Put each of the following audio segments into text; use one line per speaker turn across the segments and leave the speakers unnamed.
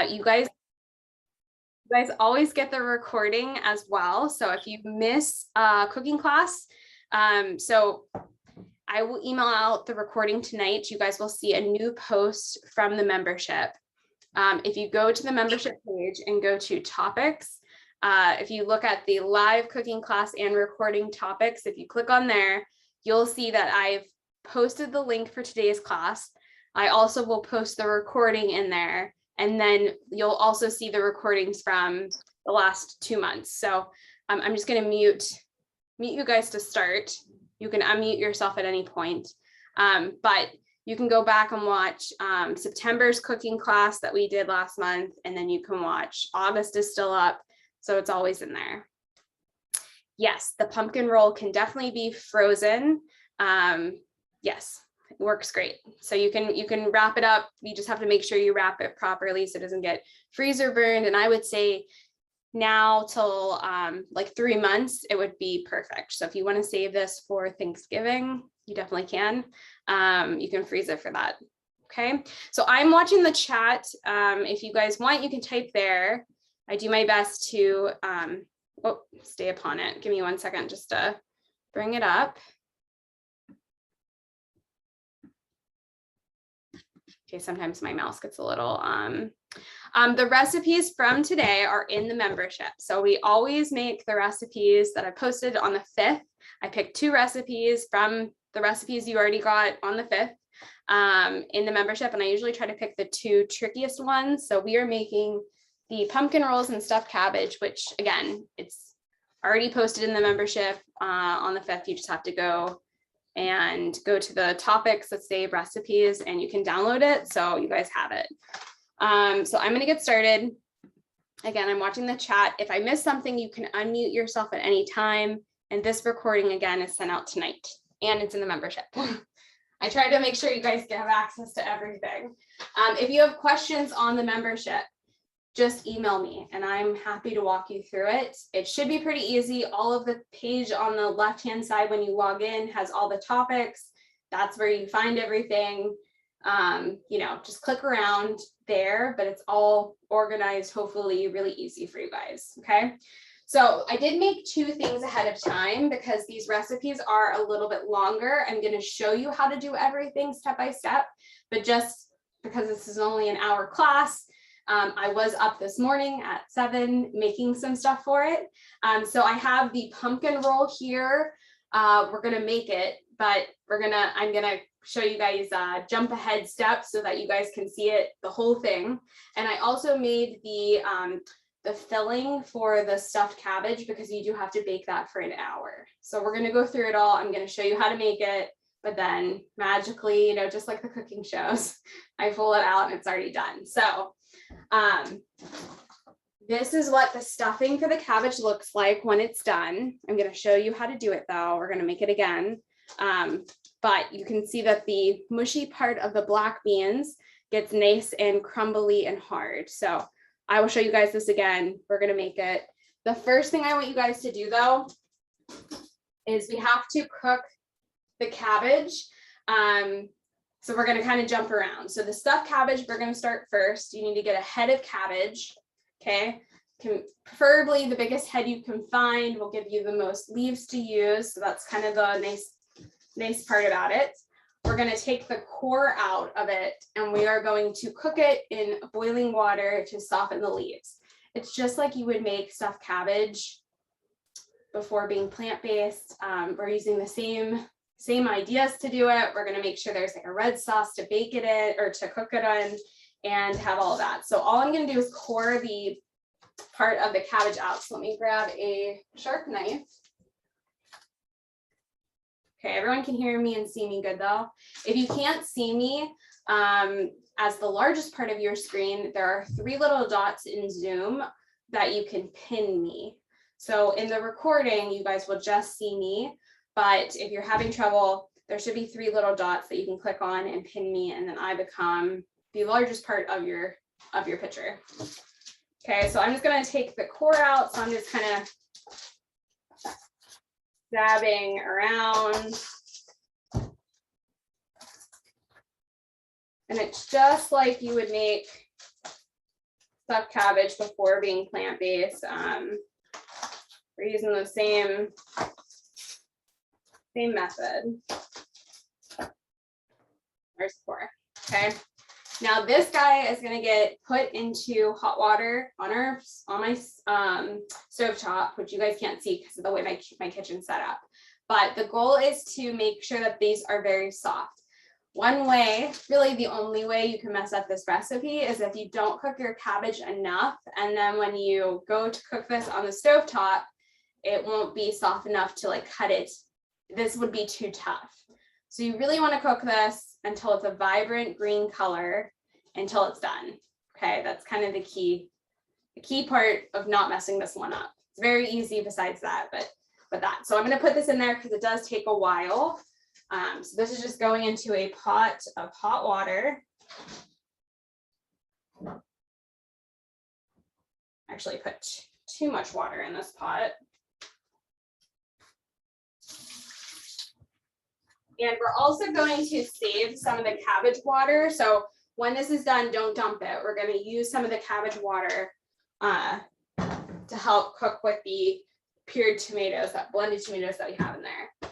You guys always get the recording as well. So if you miss cooking class, so I will email out the recording tonight. You guys will see a new post from the membership. If you go to the membership page and go to topics, if you look at the live cooking class and recording topics, if you click on there, you'll see that I've posted the link for today's class. I also will post the recording in there, and then you'll also see the recordings from the last 2 months. So I'm just going to mute you guys to start. You can unmute yourself at any point, but you can go back and watch September's cooking class that we did last month, and then you can watch August is still up, so it's always in there. Yes, the pumpkin roll can definitely be frozen. Yes, it works great. So you can wrap it up. You just have to make sure you wrap it properly so it doesn't get freezer burned. And I would say now till like 3 months, it would be perfect. So if you want to save this for Thanksgiving, you definitely can. You can freeze it for that. Okay, so I'm watching the chat. If you guys want, you can type there. I do my best to stay upon it. Give me 1 second just to bring it up. Okay, sometimes my mouse gets a little, the recipes from today are in the membership. So we always make the recipes that I posted on the 5th. I picked 2 recipes from the recipes you already got on the 5th in the membership. And I usually try to pick the 2 trickiest ones. So we are making the pumpkin rolls and stuffed cabbage, which again, it's already posted in the membership on the 5th. You just have to go to the topics that say recipes, and you can download it so you guys have it. So I'm going to get started. Again, I'm watching the chat. If I miss something, you can unmute yourself at any time. And this recording again is sent out tonight, and it's in the membership. I try to make sure you guys have access to everything. If you have questions on the membership, just email me and I'm happy to walk you through it. It should be pretty easy. All of the page on the left-hand side when you log in has all the topics. That's where you find everything. Just click around there, but it's all organized, hopefully really easy for you guys. Okay. So I did make 2 things ahead of time because these recipes are a little bit longer. I'm going to show you how to do everything step by step, but just because this is only an hour class, I was up this morning at 7 making some stuff for it. So I have the pumpkin roll here. We're going to make it, but I'm going to show you guys jump ahead steps so that you guys can see it, the whole thing. And I also made the filling for the stuffed cabbage because you do have to bake that for an hour. So we're going to go through it all. I'm going to show you how to make it, but then magically, just like the cooking shows, I pull it out and it's already done. So this is what the stuffing for the cabbage looks like when it's done. I'm going to show you how to do it though. We're going to make it again. But you can see that the mushy part of the black beans gets nice and crumbly and hard. So I will show you guys this again. We're going to make it. The first thing I want you guys to do though, is we have to cook the cabbage. So we're going to kind of jump around. So the stuffed cabbage, we're going to start first. You need to get a head of cabbage. Okay. Preferably the biggest head you can find will give you the most leaves to use. So that's kind of the nice part about it. We're going to take the core out of it and we are going to cook it in boiling water to soften the leaves. It's just like you would make stuffed cabbage before being plant-based. We're using the same ideas to do it. We're going to make sure there's like a red sauce to bake it in or to cook it on and have all of that. So all I'm going to do is core the part of the cabbage out. So let me grab a sharp knife. Okay, everyone can hear me and see me good though. If you can't see me, as the largest part of your screen, there are 3 little dots in Zoom that you can pin me. So in the recording, you guys will just see me, but if you're having trouble, there should be 3 little dots that you can click on and pin me, and then I become the largest part of your picture. Okay, so I'm just going to take the core out. So I'm just kind of dabbing around. And it's just like you would make stuffed cabbage before being plant-based. We're using the same method. There's 4. Okay. Now this guy is going to get put into hot water on my stove top, which you guys can't see because of the way my kitchen's set up. But the goal is to make sure that these are very soft. One way, really the only way you can mess up this recipe is if you don't cook your cabbage enough, and then when you go to cook this on the stove top, it won't be soft enough to like cut it. This would be too tough. So you really want to cook this until it's a vibrant green color until it's done. Okay, that's kind of the key part of not messing this one up. It's very easy besides that, but that. So I'm going to put this in there because it does take a while. So this is just going into a pot of hot water. Actually put too much water in this pot. And we're also going to save some of the cabbage water. So when this is done, don't dump it. We're going to use some of the cabbage water to help cook with the cured tomatoes, that blended tomatoes that we have in there.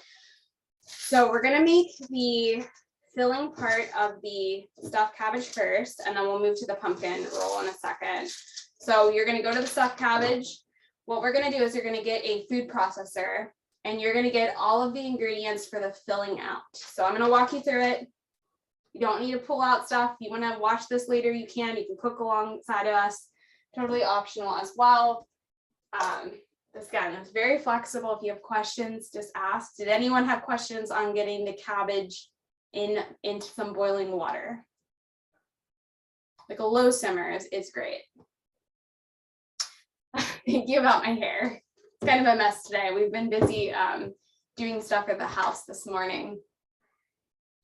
So we're going to make the filling part of the stuffed cabbage first, and then we'll move to the pumpkin roll in a second. So you're going to go to the stuffed cabbage. What we're going to do is you're going to get a food processor, and you're going to get all of the ingredients for the filling out. So I'm going to walk you through it. You don't need to pull out stuff. You want to watch this later, you can cook alongside of us. Totally optional as well. This guy is very flexible. If you have questions, just ask. Did anyone have questions on getting the cabbage into some boiling water? Like a low simmer is great. Thank you about my hair. It's kind of a mess today. We've been busy doing stuff at the house this morning.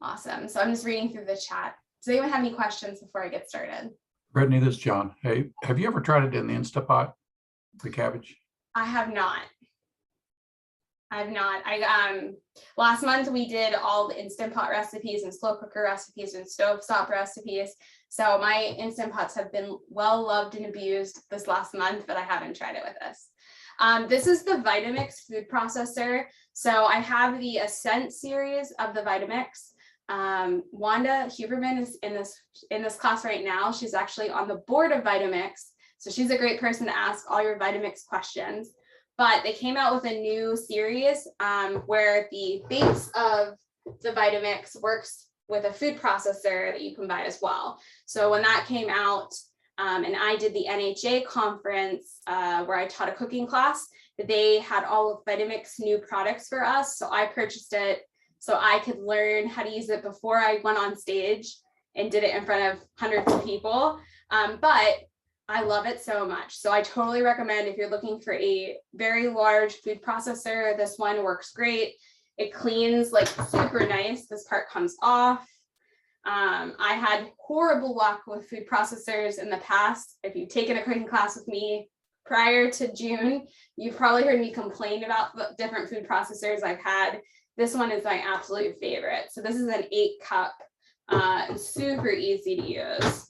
Awesome. So I'm just reading through the chat. Does anyone have any questions before I get started?
Brittany, this is John. Hey, have you ever tried it in the Instapot, the cabbage?
I have not. Last month we did all the Instant Pot recipes and slow cooker recipes and stovetop recipes. So my Instant Pots have been well loved and abused this last month, but I haven't tried it with this. This is the Vitamix food processor. So I have the Ascent series of the Vitamix. Wanda Huberman is in this class right now. She's actually on the board of Vitamix. So she's a great person to ask all your Vitamix questions. But they came out with a new series where the base of the Vitamix works with a food processor that you can buy as well. So when that came out, and I did the NHA conference where I taught a cooking class, they had all of Vitamix new products for us. So I purchased it so I could learn how to use it before I went on stage and did it in front of hundreds of people. But I love it so much. So I totally recommend if you're looking for a very large food processor, this one works great. It cleans like super nice. This part comes off. I had horrible luck with food processors in the past. If you've taken a cooking class with me prior to June, you've probably heard me complain about the different food processors I've had. This one is my absolute favorite. So this is an 8-cup, super easy to use.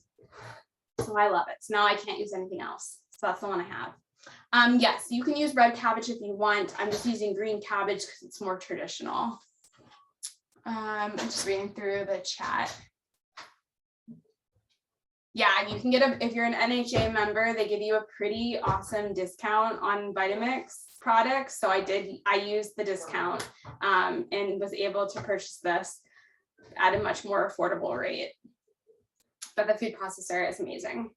So I love it. So now I can't use anything else. So that's the one I have. Yes, you can use red cabbage if you want. I'm just using green cabbage because it's more traditional. I'm just reading through the chat. Yeah, you can get if you're an NHA member, they give you a pretty awesome discount on Vitamix products. So I used the discount and was able to purchase this at a much more affordable rate. But the food processor is amazing.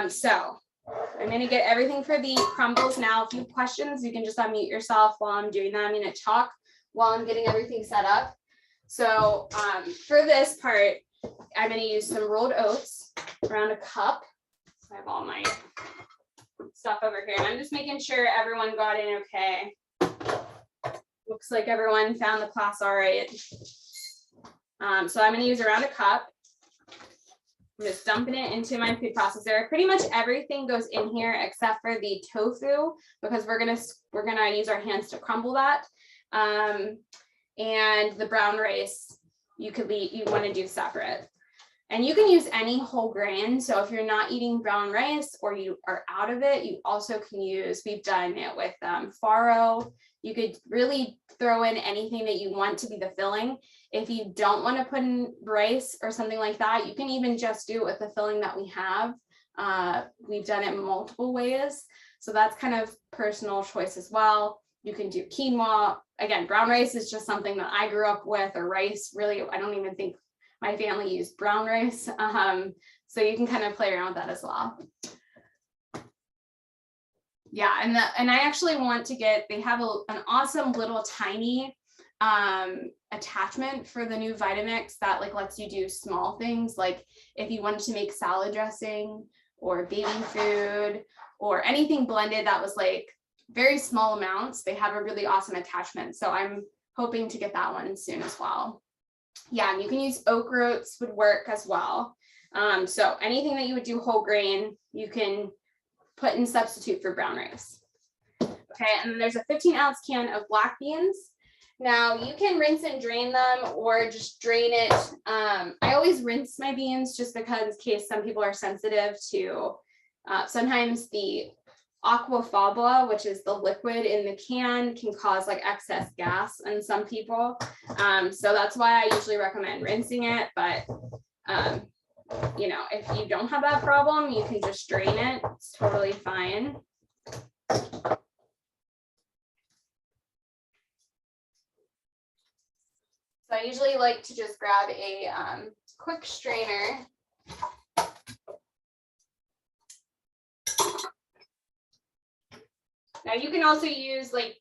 So I'm going to get everything for the crumbles now. If you have questions, you can just unmute yourself while I'm doing that. I'm going to talk while I'm getting everything set up. So for this part, I'm going to use some rolled oats, around a cup. So I have all my stuff over here. And I'm just making sure everyone got in okay. Looks like everyone found the class all right. So I'm going to use around a cup. I'm just dumping it into my food processor. Pretty much everything goes in here except for the tofu because we're gonna use our hands to crumble that. And the brown rice you want to do separate. And you can use any whole grain. So if you're not eating brown rice or you are out of it, you also can use, we've done it with farro. You could really throw in anything that you want to be the filling. If you don't want to put in rice or something like that, you can even just do it with the filling that we have. We've done it multiple ways. So that's kind of personal choice as well. You can do quinoa. Again, brown rice is just something that I grew up with, or rice. Really, I don't even think my family used brown rice. So you can kind of play around with that as well. Yeah, and I actually want to get, they have an awesome little tiny attachment for the new Vitamix that like lets you do small things, like if you wanted to make salad dressing or baby food or anything blended that was like very small amounts. They have a really awesome attachment. So I'm hoping to get that one soon as well. Yeah, and you can use oat groats would work as well. So anything that you would do whole grain, you can put in substitute for brown rice. Okay, and then there's a 15-ounce can of black beans. Now you can rinse and drain them or just drain it. I always rinse my beans just because in case some people are sensitive to sometimes the aquafaba, which is the liquid in the can, can cause like excess gas in some people. So that's why I usually recommend rinsing it. But you know, if you don't have that problem, you can just drain it. It's totally fine. So I usually like to just grab a quick strainer. Now you can also use like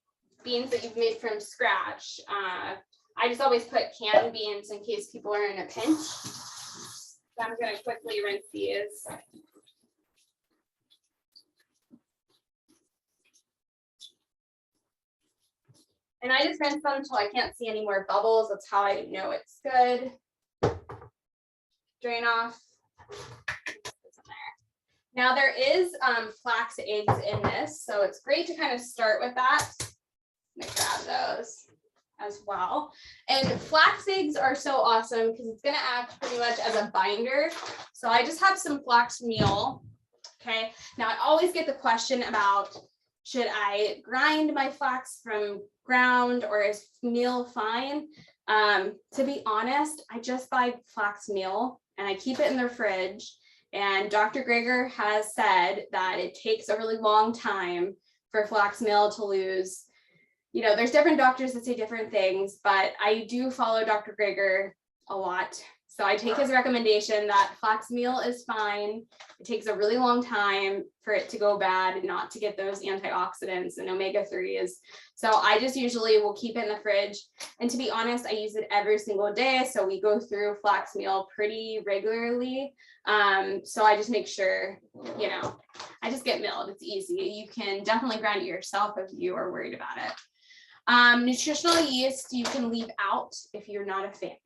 beans that you've made from scratch. I just always put canned beans in case people are in a pinch. So I'm going to quickly rinse these. And I just rinse them until I can't see any more bubbles. That's how I know it's good. Drain off. Now there is flax eggs in this, so it's great to kind of start with that. I'm gonna grab those as well. And flax eggs are so awesome because it's gonna act pretty much as a binder. So I just have some flax meal. Okay, now I always get the question about, should I grind my flax from ground or is meal fine? To be honest, I just buy flax meal and I keep it in the fridge. And Dr. Greger has said that it takes a really long time for flax meal to lose. You know, there's different doctors that say different things, but I do follow Dr. Greger a lot. So I take his recommendation that flax meal is fine. It takes a really long time for it to go bad and not to get those antioxidants and omega-3s. So I just usually will keep it in the fridge. And to be honest, I use it every single day. So we go through flax meal pretty regularly. So I just make sure, you know, I just get milled. It's easy. You can definitely grind it yourself if you are worried about it. Nutritional yeast you can leave out if you're not a fan.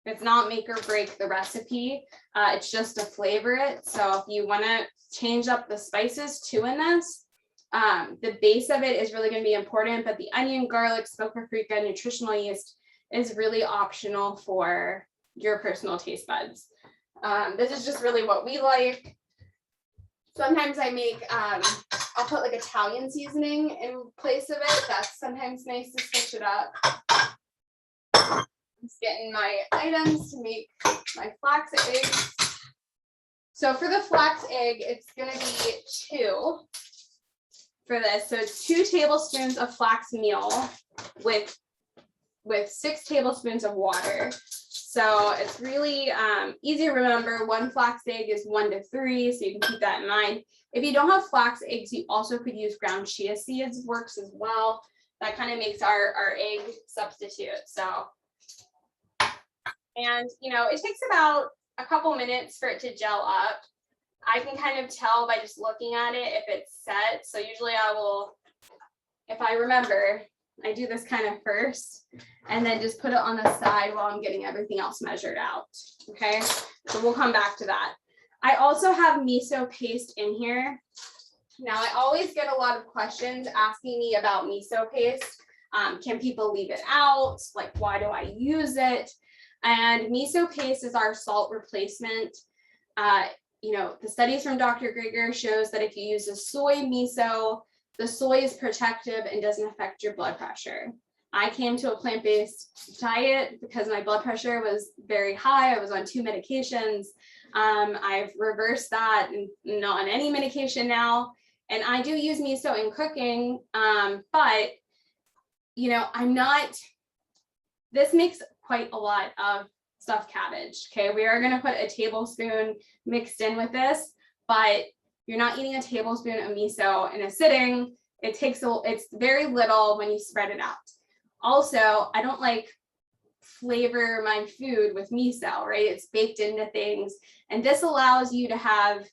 It's not make or break the recipe. It's just to flavor it. So if you want to change up the spices too in this, the base of it is really going to be important, but the onion, garlic, smoked paprika, nutritional yeast is really optional for your personal taste buds. This is just really what we like. Sometimes I make, I'll put like Italian seasoning in place of it. That's sometimes nice to switch it up. Just getting my items to make my flax eggs. So for the flax egg, it's going to be 2 for this. So it's 2 tablespoons of flax meal with 6 tablespoons of water. So it's really easy to remember. 1 flax egg is 1 to 3, so you can keep that in mind. If you don't have flax eggs, you also could use ground chia seeds, works as well. That kind of makes our egg substitute. So. And, you know, it takes about a couple minutes for it to gel up. I can kind of tell by just looking at it if it's set. So usually I will, if I remember, I do this kind of first and then just put it on the side while I'm getting everything else measured out. Okay, so we'll come back to that. I also have miso paste in here. Now I always get a lot of questions asking me about miso paste. Can people leave it out? Like, why do I use it? And miso paste is our salt replacement. The studies from Dr. Greger shows that if you use a soy miso, the soy is protective and doesn't affect your blood pressure. I came to a plant-based diet because my blood pressure was very high. I was on 2 medications. I've reversed that and not on any medication now. And I do use miso in cooking, but this makes quite a lot of stuffed cabbage. Okay, we are gonna put a tablespoon mixed in with this, but you're not eating a tablespoon of miso in a sitting. It's very little when you spread it out. Also, I don't like flavor my food with miso, right? It's baked into things. And this allows you to have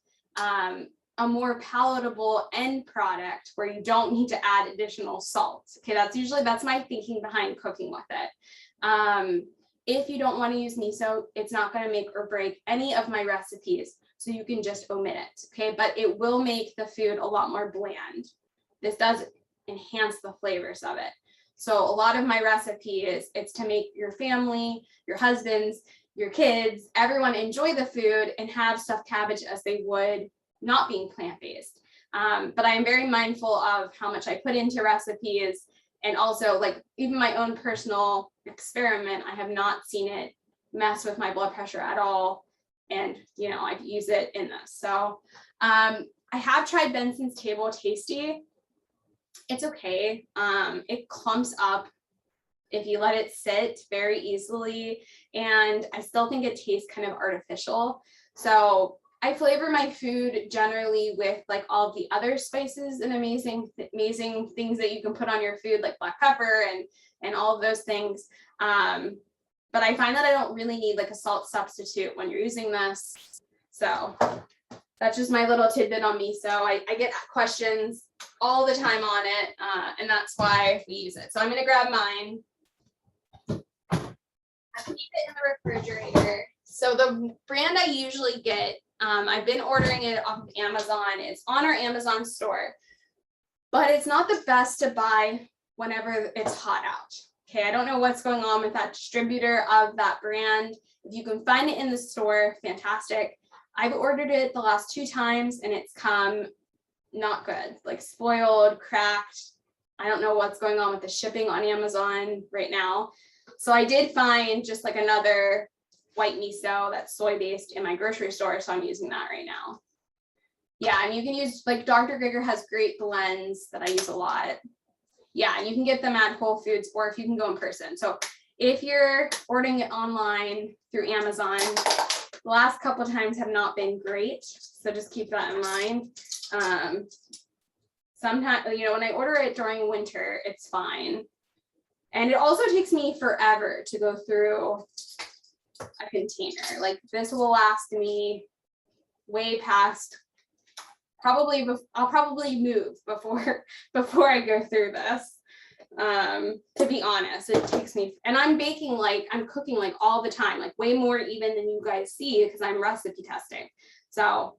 a more palatable end product where you don't need to add additional salt. Okay, that's my thinking behind cooking with it. If you don't want to use miso, it's not going to make or break any of my recipes. So you can just omit it. Okay, but it will make the food a lot more bland. This does enhance the flavors of it. So a lot of my recipes, it's to make your family, your husbands, your kids, everyone enjoy the food and have stuffed cabbage as they would not being plant-based. But I am very mindful of how much I put into recipes, and also like even my own personal experiment, I have not seen it mess with my blood pressure at all. And I use it in this. So I have tried Benson's Table Tasty. It's okay. It clumps up if you let it sit very easily, and I still think it tastes kind of artificial. So I flavor my food generally with like all of the other spices and amazing things that you can put on your food, like black pepper and all of those things. But I find that I don't really need like a salt substitute when you're using this. So that's just my little tidbit on miso. I get questions all the time on it, and that's why we use it. So I'm gonna grab mine. I keep it in the refrigerator. So the brand I usually get, I've been ordering it off of Amazon. It's on our Amazon store, but it's not the best to buy whenever it's hot out. Okay, I don't know what's going on with that distributor of that brand. If you can find it in the store, fantastic. I've ordered it the last 2 times and it's come not good, like spoiled, cracked. I don't know what's going on with the shipping on Amazon right now. So I did find just like another white miso that's soy-based in my grocery store, so I'm using that right now. Yeah, and you can use, like Dr. Greger has great blends that I use a lot. Yeah, and you can get them at Whole Foods, or if you can go in person. So if you're ordering it online through Amazon, the last couple of times have not been great, so just keep that in mind. Sometimes, when I order it during winter, it's fine. And it also takes me forever to go through a container. Like this will last me way past, I'll probably move before I go through this. To be honest, it takes me, and I'm cooking like all the time, like way more even than you guys see, because I'm recipe testing. So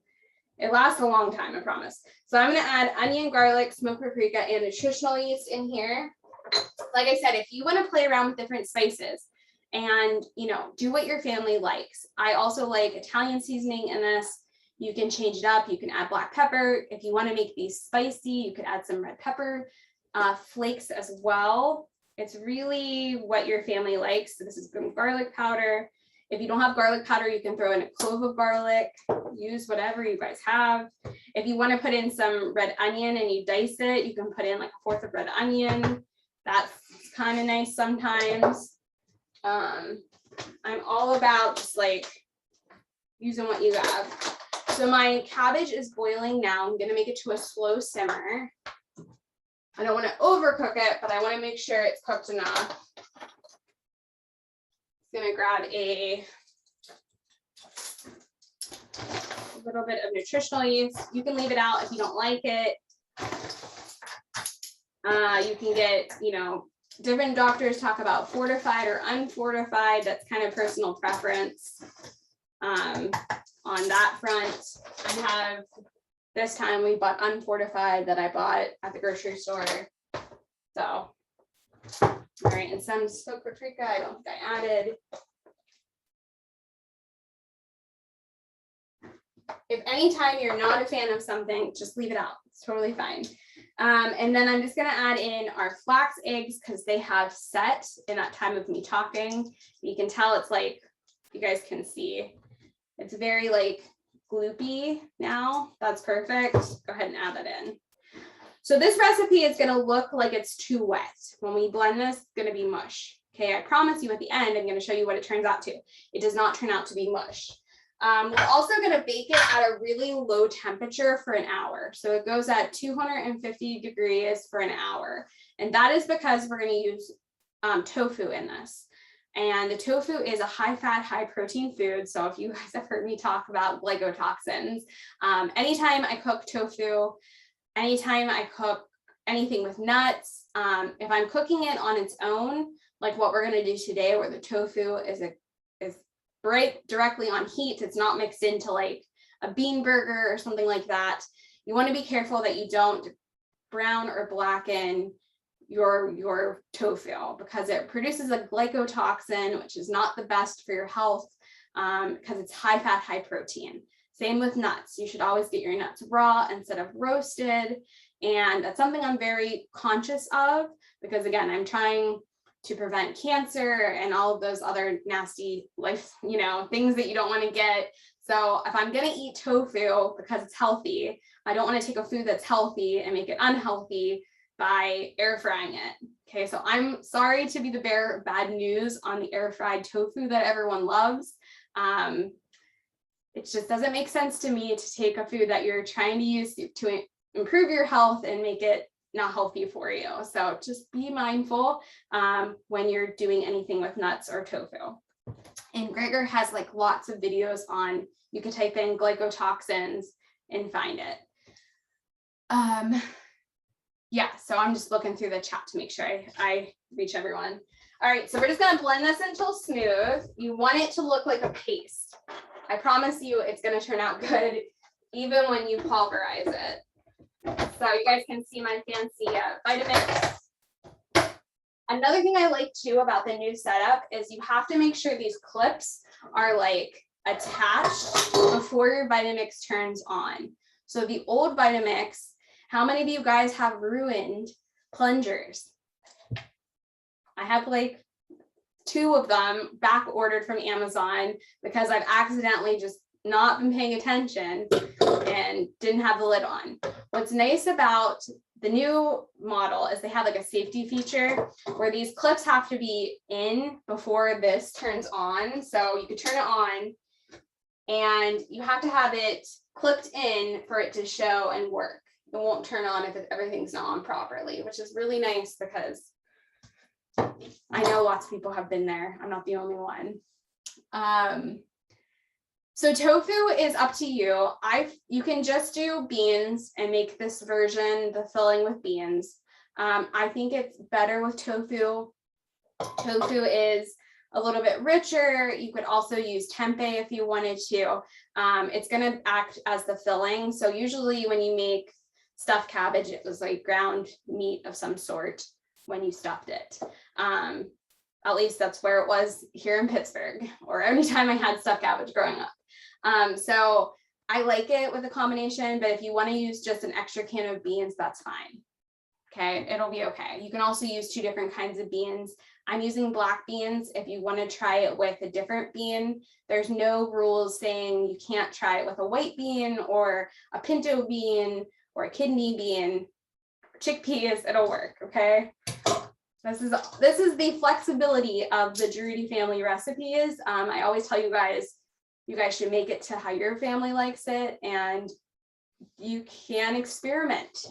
it lasts a long time, I promise. So I'm gonna add onion, garlic, smoked paprika, and nutritional yeast in here. Like I said, if you want to play around with different spices and do what your family likes. I also like Italian seasoning in this. You can change it up. You can add black pepper. If you want to make these spicy, you could add some red pepper flakes as well. It's really what your family likes. So this is garlic powder. If you don't have garlic powder, you can throw in a clove of garlic. Use whatever you guys have. If you want to put in some red onion and you dice it, you can put in like 1/4 of red onion. That's kind of nice sometimes. I'm all about just like using what you have. So my cabbage is boiling now. I'm gonna make it to a slow simmer. I don't want to overcook it, but I want to make sure it's cooked enough. I'm gonna grab a little bit of nutritional yeast. You can leave it out if you don't like it. You can get, different doctors talk about fortified or unfortified. That's kind of personal preference. On that front, I have, this time we bought unfortified that I bought at the grocery store. So, all right, and some smoked paprika I don't think I added. if anytime you're not a fan of something, just leave it out. It's totally fine. And then I'm just gonna add in our flax eggs because they have set in that time of me talking. You can tell it's like, you guys can see, it's very like gloopy now. That's perfect. Go ahead and add that in. So this recipe is gonna look like it's too wet. When we blend this, it's gonna be mush. Okay, I promise you at the end, I'm gonna show you what it turns out to. It does not turn out to be mush. We're also gonna bake it at a really low temperature for an hour. So it goes at 250 degrees for an hour. And that is because we're gonna use tofu in this. And the tofu is a high fat, high protein food. So if you guys have heard me talk about glycotoxins, anytime I cook tofu, anytime I cook anything with nuts, if I'm cooking it on its own, like what we're gonna do today, where the tofu is right directly on heat, it's not mixed into like a bean burger or something like that. You want to be careful that you don't brown or blacken your tofu because it produces a glycotoxin, which is not the best for your health because it's high fat, high protein. Same with nuts. You should always get your nuts raw instead of roasted. And that's something I'm very conscious of because again, I'm trying to prevent cancer and all of those other nasty life, things that you don't want to get. So if I'm going to eat tofu because it's healthy, I don't want to take a food that's healthy and make it unhealthy by air frying it. Okay, so I'm sorry to be the bearer of bad news on the air fried tofu that everyone loves. It just doesn't make sense to me to take a food that you're trying to use to improve your health and make it not healthy for you. So just be mindful when you're doing anything with nuts or tofu. And Gregor has like lots of videos on, you can type in glycotoxins and find it. Yeah, so I'm just looking through the chat to make sure I reach everyone. All right, so we're just gonna blend this until smooth. You want it to look like a paste. I promise you it's gonna turn out good even when you pulverize it. So you guys can see my fancy Vitamix. Another thing I like too about the new setup is you have to make sure these clips are like attached before your Vitamix turns on. So the old Vitamix, how many of you guys have ruined plungers? I have like 2 of them back ordered from Amazon because I've accidentally just not been paying attention and didn't have the lid on. What's nice about the new model is they have like a safety feature where these clips have to be in before this turns on. So you could turn it on and you have to have it clipped in for it to show and work. It won't turn on if everything's not on properly, which is really nice because I know lots of people have been there. I'm not the only one. So tofu is up to you. You can just do beans and make this version, the filling with beans. I think it's better with tofu. Tofu is a little bit richer. You could also use tempeh if you wanted to. It's gonna act as the filling. So usually when you make stuffed cabbage, it was like ground meat of some sort when you stuffed it. At least that's where it was here in Pittsburgh, or anytime I had stuffed cabbage growing up. So I like it with a combination, but if you want to use just an extra can of beans, that's fine. Okay, it'll be okay. You can also use 2 different kinds of beans. I'm using black beans. If you want to try it with a different bean, there's no rules saying you can't try it with a white bean or a pinto bean or a kidney bean. Chickpeas, it'll work, okay? This is the flexibility of the Drudy family recipes. I always tell you guys should make it to how your family likes it, and you can experiment.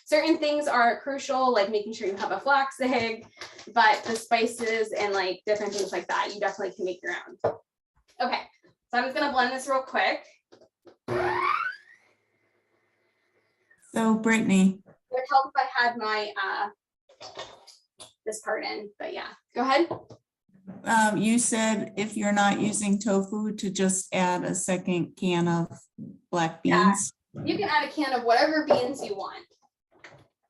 Certain things are crucial, like making sure you have a flax egg, but the spices and like different things like that, you definitely can make your own. Okay, so I'm just gonna blend this real quick.
So Brittany,
It would help if I had my this part in, but yeah, go ahead.
you said if you're not using tofu to just add a second can of black beans.
Yeah, you can add a can of whatever beans you want.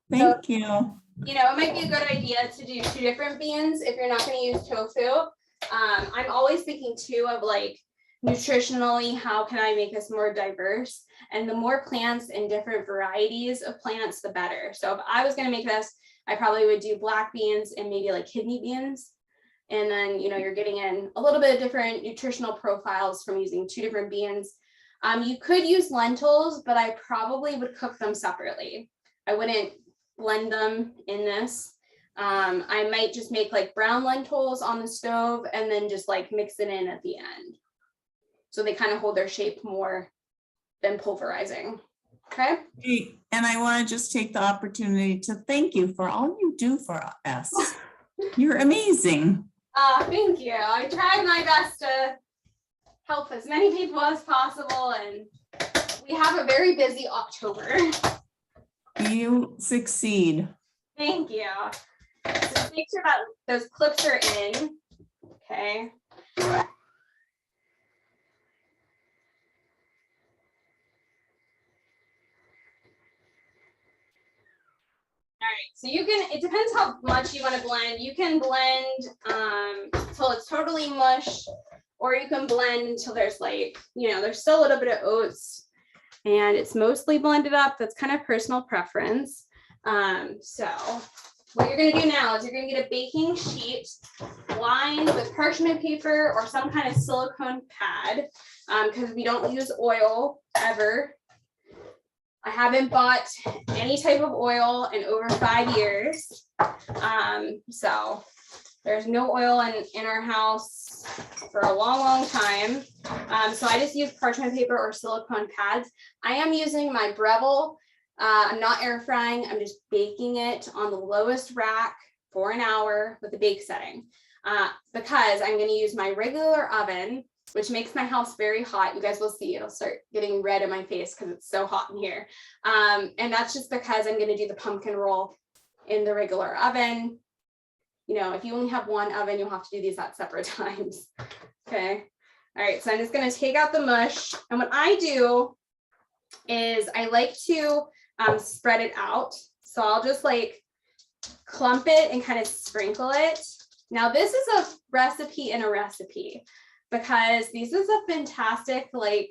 Thank you.
It might be a good idea to do 2 different beans if you're not going to use tofu. I'm always thinking too of like nutritionally, how can I make this more diverse? And the more plants and different varieties of plants, the better. So if I was going to make this, I probably would do black beans and maybe like kidney beans. And then, you know, you're getting in a little bit of different nutritional profiles from using 2 different beans. You could use lentils, but I probably would cook them separately. I wouldn't blend them in this. I might just make like brown lentils on the stove and then just like mix it in at the end. So they kind of hold their shape more than pulverizing. Okay.
Hey, and I want to just take the opportunity to thank you for all you do for us. You're amazing.
Thank you. I tried my best to help as many people as possible, and we have a very busy October.
You succeed.
Thank you. So just make sure that those clips are in. Okay. All right, so you can, it depends how much you want to blend. You can blend until it's totally mush, or you can blend until there's like, you know, there's still a little bit of oats and it's mostly blended up. That's kind of personal preference. So what you're gonna do now is you're gonna get a baking sheet lined with parchment paper or some kind of silicone pad, because we don't use oil ever. I haven't bought any type of oil in over 5 years. So there's no oil in our house for a long, long time. So I just use parchment paper or silicone pads. I am using my Breville. I'm not air frying. I'm just baking it on the lowest rack for an hour with the bake setting, because I'm going to use my regular oven, which makes my house very hot. You guys will see it'll start getting red in my face because it's so hot in here. And that's just because I'm going to do the pumpkin roll in the regular oven. You know, if you only have one oven, you'll have to do these at separate times. Okay. All right. So I'm just going to take out the mush. And what I do is I like to spread it out. So I'll just like clump it and kind of sprinkle it. Now this is a recipe in a recipe, because this is a fantastic like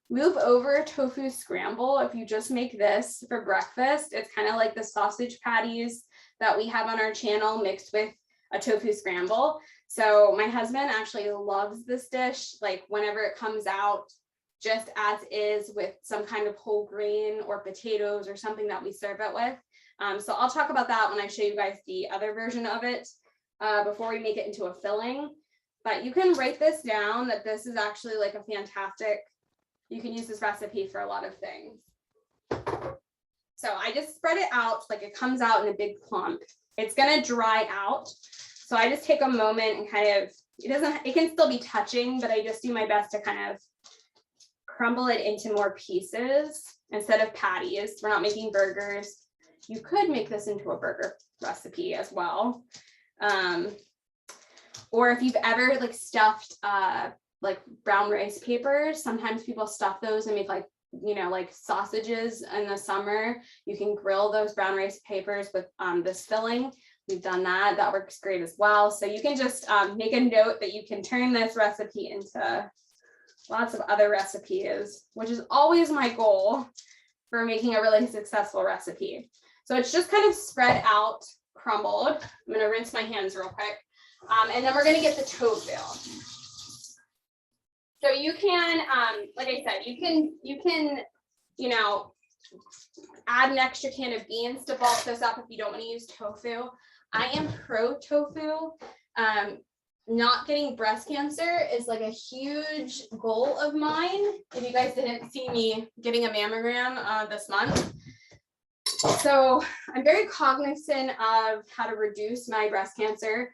move over tofu scramble. If you just make this for breakfast, it's kind of like the sausage patties that we have on our channel mixed with a tofu scramble. So my husband actually loves this dish, like whenever it comes out, just as is with some kind of whole grain or potatoes or something that we serve it with. So I'll talk about that when I show you guys the other version of it before we make it into a filling. But you can write this down that this is actually like a fantastic, you can use this recipe for a lot of things. So I just spread it out, like it comes out in a big clump. It's gonna dry out. So I just take a moment and kind of, it can still be touching, but I just do my best to kind of crumble it into more pieces instead of patties. We're not making burgers. You could make this into a burger recipe as well. Or if you've ever like stuffed like brown rice papers, sometimes people stuff those and make like, you know, like sausages in the summer. You can grill those brown rice papers with this filling. We've done that. That works great as well. So you can just make a note that you can turn this recipe into lots of other recipes, which is always my goal for making a really successful recipe. So it's just kind of spread out, crumbled. I'm going to rinse my hands real quick. And then we're going to get the tofu. So you can, like I said, you can, you know, add an extra can of beans to bulk this up if you don't want to use tofu. I am pro tofu. Not getting breast cancer is like a huge goal of mine. If you guys didn't see me getting a mammogram this month. So I'm very cognizant of how to reduce my breast cancer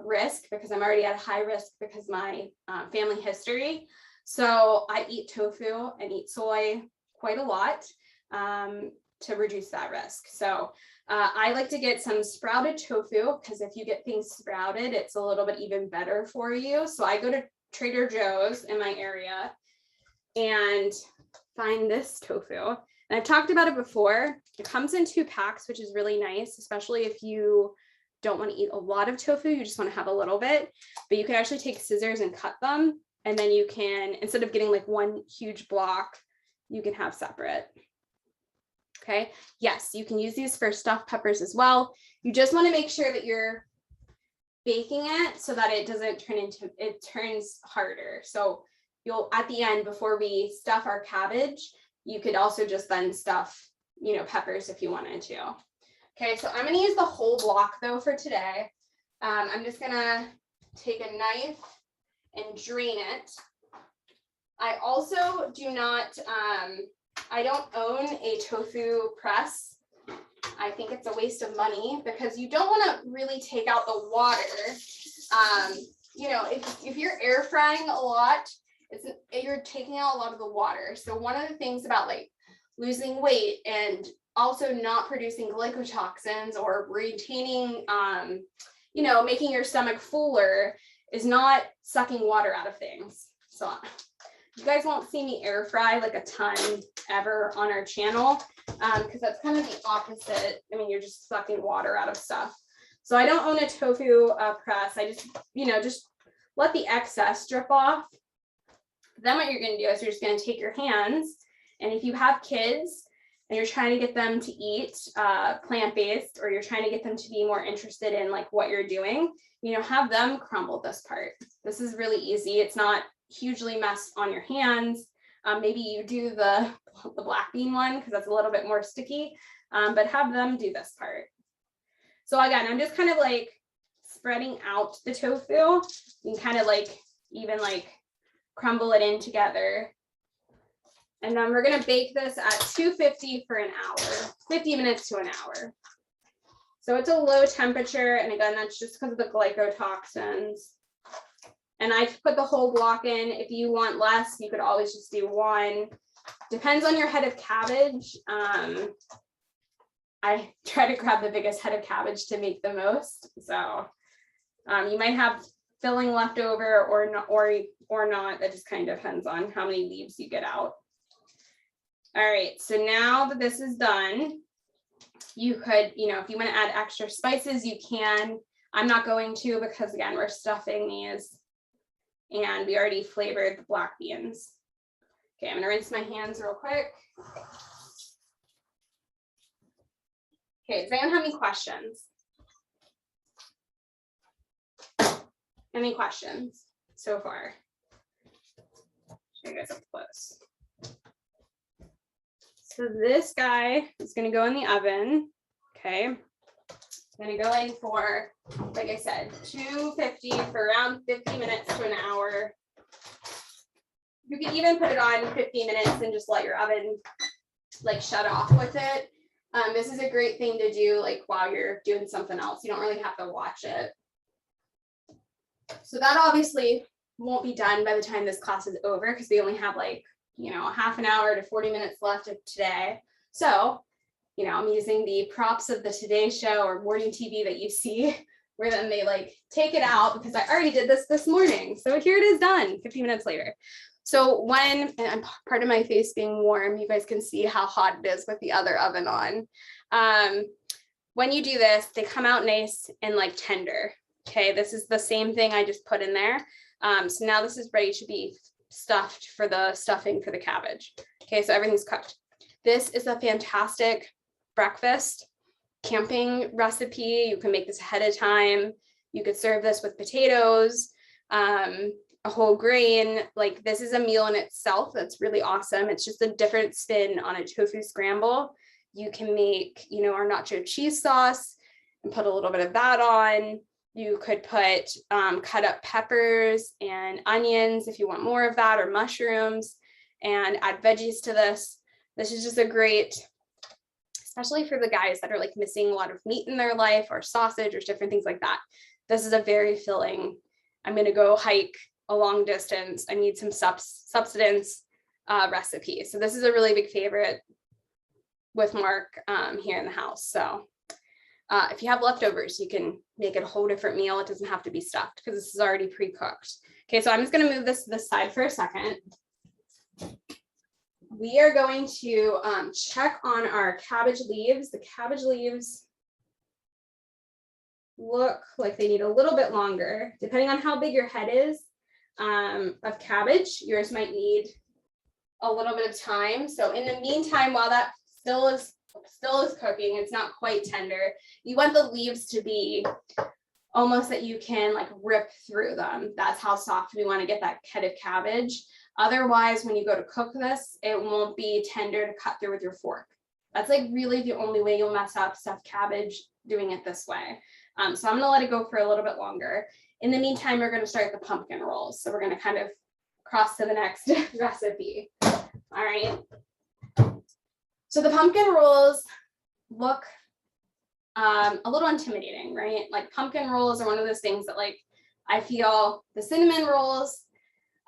risk, because I'm already at a high risk because my family history. So I eat tofu and eat soy quite a lot to reduce that risk. So I like to get some sprouted tofu, because if you get things sprouted, it's a little bit even better for you. So I go to Trader Joe's in my area and find this tofu. And I've talked about it before. It comes in 2 packs, which is really nice, especially if you don't want to eat a lot of tofu, you just want to have a little bit. But you can actually take scissors and cut them And then you can, instead of getting like one huge block, you can have separate. Okay, yes, you can use these for stuffed peppers as well. You just want to make sure that you're baking it so that it doesn't turn into, it turns harder. So you'll, at the end, before we stuff our cabbage, you could also just then stuff, you know, peppers if you wanted to. Okay, so I'm gonna use the whole block though for today. I'm just gonna take a knife and drain it. I also do not, I don't own a tofu press. I think it's a waste of money because you don't want to really take out the water. You know, if you're air frying a lot, you're taking out a lot of the water. So one of the things about like losing weight and also not producing glycotoxins or retaining, you know, making your stomach fuller is not sucking water out of things. So you guys won't see me air fry like a ton ever on our channel because that's kind of the opposite. I mean, you're just sucking water out of stuff. So I don't own a tofu press. I just, you know, just let the excess drip off. Then what you're going to do is you're just going to take your hands, and if you have kids and you're trying to get them to eat plant-based, or you're trying to get them to be more interested in like what you're doing, you know, have them crumble this part. This is really easy. It's not hugely messed on your hands. Maybe you do the black bean one because that's a little bit more sticky, but have them do this part. So again, I'm just kind of like spreading out the tofu. You can kind of like even like crumble it in together. And then we're gonna bake this at 250 for an hour, 50 minutes to an hour. So it's a low temperature, and again, that's just because of the glycotoxins. And I put the whole block in. If you want less, you could always just do one. Depends on your head of cabbage. I try to grab the biggest head of cabbage to make the most. So you might have filling left over or not. That just kind of depends on how many leaves you get out. All right, so now that this is done, you could, you know, if you want to add extra spices, you can. I'm not going to because again, we're stuffing these. And we already flavored the black beans. Okay, I'm gonna rinse my hands real quick. Okay, does anyone have any questions? Any questions so far? Show you guys up close. So this guy is gonna go in the oven, okay? I'm gonna go in for, like I said, 250 for around 50 minutes to an hour. You can even put it on 50 minutes and just let your oven like shut off with it. This is a great thing to do like while you're doing something else. You don't really have to watch it. So that obviously won't be done by the time this class is over because we only have like, you know, half an hour to 40 minutes left of today. So you know, I'm using the props of the Today Show or morning TV that you see, where then they like take it out because I already did this morning. So here it is done 50 minutes later. So when, and I'm part of my face being warm, you guys can see how hot it is with the other oven on. When you do this, they come out nice and like tender. Okay, this is the same thing I just put in there. So now this is ready to be stuffed for the stuffing for the cabbage. Okay, so everything's cooked. This is a fantastic breakfast camping recipe. You can make this ahead of time. You could serve this with potatoes, a whole grain. Like this is a meal in itself that's really awesome. It's just a different spin on a tofu scramble. You can make, you know, our nacho cheese sauce and put a little bit of that on. You could put cut up peppers and onions if you want more of that, or mushrooms, and add veggies to this. This is just a great, especially for the guys that are like missing a lot of meat in their life, or sausage or different things like that. This is a very filling, I'm going to go hike a long distance, I need some substance recipe. So this is a really big favorite with Mark here in the house. So if you have leftovers, you can make it a whole different meal. It doesn't have to be stuffed because this is already pre-cooked. Okay, so I'm just going to move this to the side for a second. We are going to check on our cabbage leaves. The cabbage leaves look like they need a little bit longer, depending on how big your head is. of cabbage. Yours might need a little bit of time. So in the meantime, while that still is cooking, it's not quite tender, you want the leaves to be almost that you can like rip through them. That's how soft we want to get that head of cabbage. Otherwise, when you go to cook this, it won't be tender to cut through with your fork. That's like really the only way you'll mess up stuffed cabbage doing it this way. So I'm gonna let it go for a little bit longer. In the meantime, we're gonna start the pumpkin rolls. So we're gonna kind of cross to the next recipe. All right. So the pumpkin rolls look a little intimidating, right? Like pumpkin rolls are one of those things that like, I feel the cinnamon rolls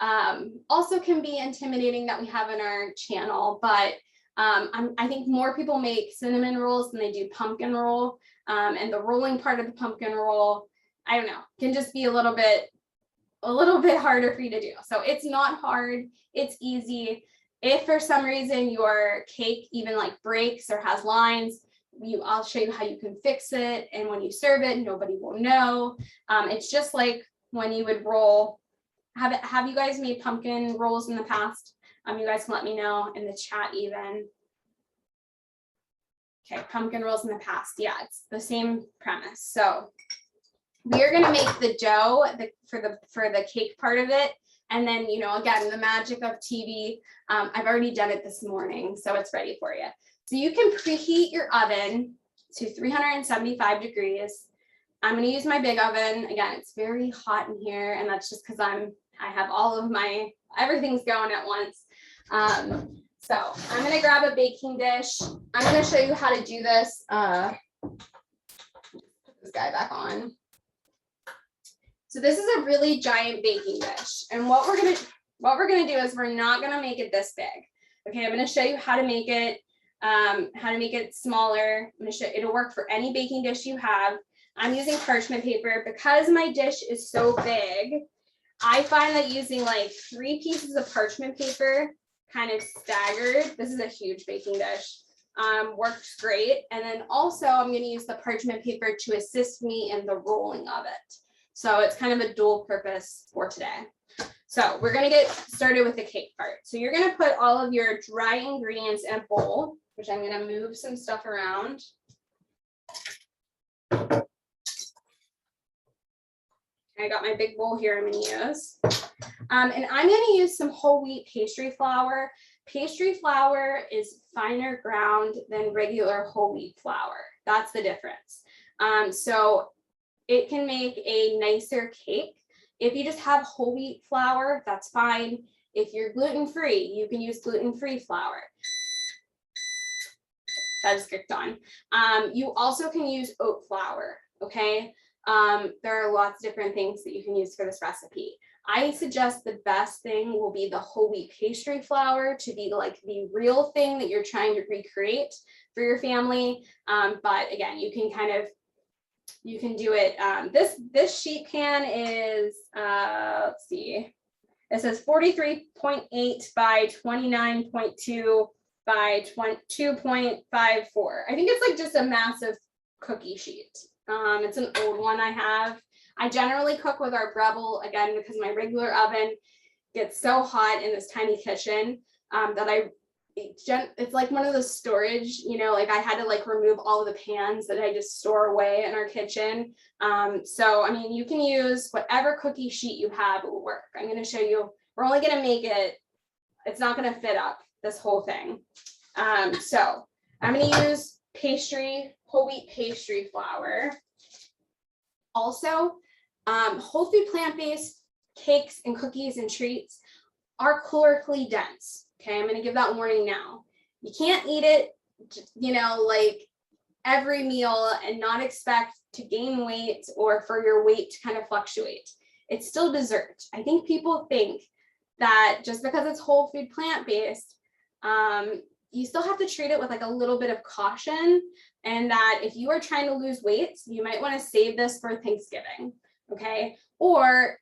also can be intimidating that we have in our channel, but I think more people make cinnamon rolls than they do pumpkin roll. And the rolling part of the pumpkin roll, I don't know, can just be a little bit harder for you to do. So it's not hard, it's easy. If for some reason your cake even like breaks or has lines, I'll show you how you can fix it. And when you serve it, nobody will know. It's just like when you would roll. Have you guys made pumpkin rolls in the past? You guys can let me know in the chat even. Okay, pumpkin rolls in the past. Yeah, it's the same premise. So we are gonna make the dough for the cake part of it. And then, you know, again, the magic of TV, I've already done it this morning, so it's ready for you. So you can preheat your oven to 375 degrees. I'm gonna use my big oven. Again, it's very hot in here, and that's just because I have all of everything's going at once. So I'm gonna grab a baking dish. I'm gonna show you how to do this. Put this guy back on. So this is a really giant baking dish, and what we're gonna do is we're not gonna make it this big. Okay, I'm gonna show you how to make it smaller. I'm gonna show it'll work for any baking dish you have. I'm using parchment paper because my dish is so big. I find that using like 3 pieces of parchment paper kind of staggered. This is a huge baking dish. Works great. And then also I'm going to use the parchment paper to assist me in the rolling of it. So it's kind of a dual purpose for today. So we're going to get started with the cake part. So you're going to put all of your dry ingredients in a bowl, which I'm going to move some stuff around. I got my big bowl here I'm going to use. And I'm going to use some whole wheat pastry flour. Pastry flour is finer ground than regular whole wheat flour. That's the difference. So it can make a nicer cake. If you just have whole wheat flour, that's fine. If you're gluten-free, you can use gluten-free flour. That just kicked on. You also can use oat flour, okay? There are lots of different things that you can use for this recipe. I suggest the best thing will be the whole wheat pastry flour to be like the real thing that you're trying to recreate for your family. But again, you can do it. This sheet pan is, let's see, it says 43.8 by 29.2 by 2.54. I think it's like just a massive cookie sheet. It's an old one I have. I generally cook with our Breville, again, because my regular oven gets so hot in this tiny kitchen that it's like one of those storage, you know, like I had to like remove all of the pans that I just store away in our kitchen. So, I mean, you can use whatever cookie sheet you have, it will work. I'm going to show you, we're only going to make it, it's not going to fit up this whole thing. So I'm going to use whole wheat pastry flour. Also, whole food plant-based cakes and cookies and treats are calorically dense. Okay, I'm going to give that warning now. You can't eat it, you know, like every meal and not expect to gain weight or for your weight to kind of fluctuate. It's still dessert. I think people think that just because it's whole food plant-based, you still have to treat it with like a little bit of caution, and that if you are trying to lose weight, you might want to save this for Thanksgiving, okay? Or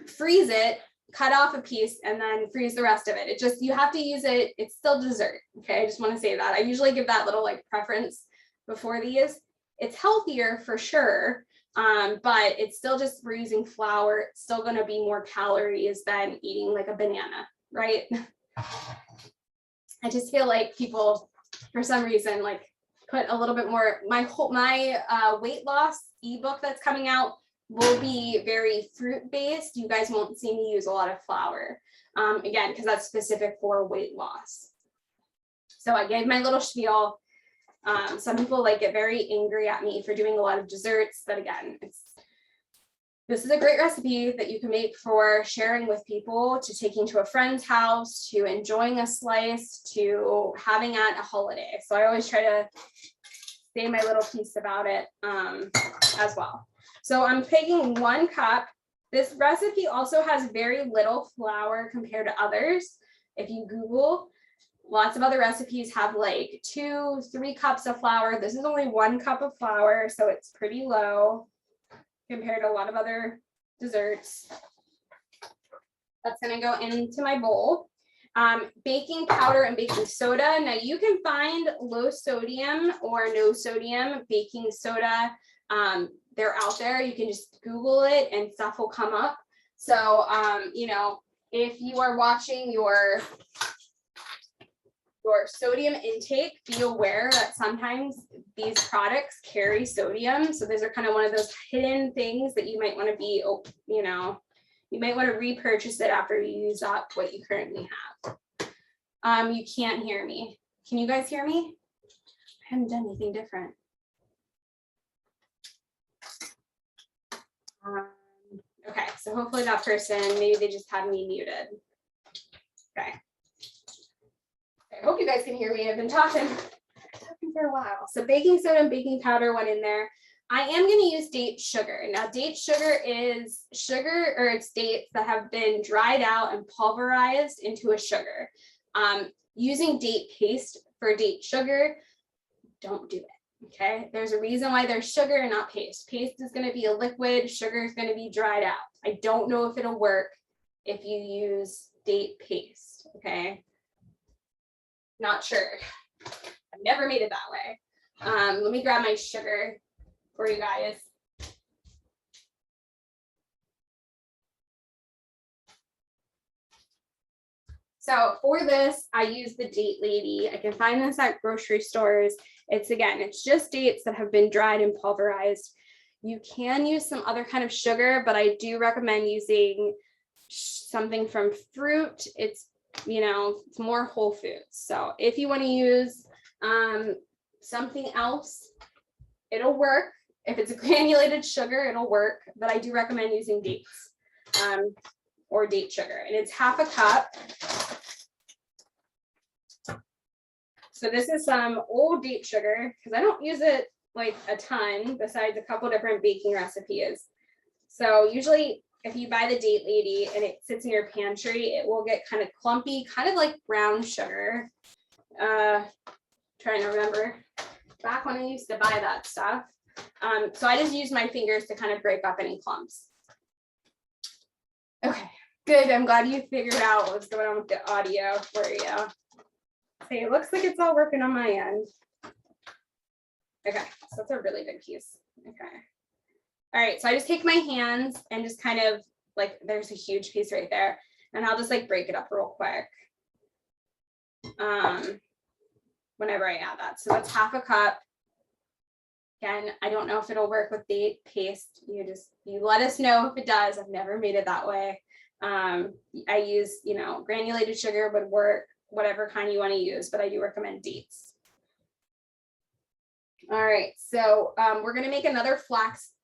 freeze it, cut off a piece, and then freeze the rest of it. It just, you have to use it, it's still dessert, okay? I just want to say that. I usually give that little like preference before these. It's healthier for sure, But it's still just, we're using flour. It's still going to be more calories than eating like a banana, right? I just feel like people, for some reason, like put a little bit more, my weight loss ebook that's coming out will be very fruit based. You guys won't see me use a lot of flour. Again, because that's specific for weight loss. So I gave my little spiel. Some people like get very angry at me for doing a lot of desserts, but again, this is a great recipe that you can make for sharing with people, to taking to a friend's house, to enjoying a slice, to having at a holiday. So I always try to say my little piece about it as well. So I'm taking 1 cup. This recipe also has very little flour compared to others. If you Google, lots of other recipes have like 2-3 cups of flour. This is only 1 cup of flour, so it's pretty low compared to a lot of other desserts. That's gonna go into my bowl. Baking powder and baking soda. Now you can find low sodium or no sodium baking soda. They're out there. You can just Google it and stuff will come up. So, you know, if you are watching your sodium intake, be aware that sometimes these products carry sodium. So those are kind of one of those hidden things that you might want to be, you know, you might want to repurchase it after you use up what you currently have. You can't hear me. Can you guys hear me? I haven't done anything different. Okay, so hopefully that person, maybe they just had me muted. Okay. I hope you guys can hear me. I've been talking for a while. So baking soda and baking powder went in there. I am going to use date sugar. Now, date sugar is sugar, or it's dates that have been dried out and pulverized into a sugar. Using date paste for date sugar, don't do it. Okay, there's a reason why there's sugar and not paste. Paste is going to be a liquid, sugar is going to be dried out. I don't know if it'll work if you use date paste. Okay, not sure. I've never made it that way. Let me grab my sugar for you guys. So for this, I use the Date Lady. I can find this at grocery stores. It's just dates that have been dried and pulverized. You can use some other kind of sugar, but I do recommend using something from fruit. It's, you know, it's more whole foods. So if you want to use something else, it'll work. If it's a granulated sugar, it'll work, but I do recommend using dates or date sugar, and it's half a cup. So this is some old date sugar, because I don't use it like a ton, besides a couple different baking recipes. So usually if you buy the Date Lady and it sits in your pantry, it will get kind of clumpy, kind of like brown sugar. Trying to remember back when I used to buy that stuff. So I just use my fingers to kind of break up any clumps. Okay, good. I'm glad you figured out what was going on with the audio for you. Okay, it looks like it's all working on my end. Okay, so that's a really big piece. Okay. All right, so I just take my hands and just kind of like, there's a huge piece right there, and I'll just like break it up real quick. Whenever I add that. So that's half a cup. Again, I don't know if it'll work with date paste. You let us know if it does. I've never made it that way. I use, you know, granulated sugar would work, whatever kind you want to use, but I do recommend dates. All right, so we're gonna make another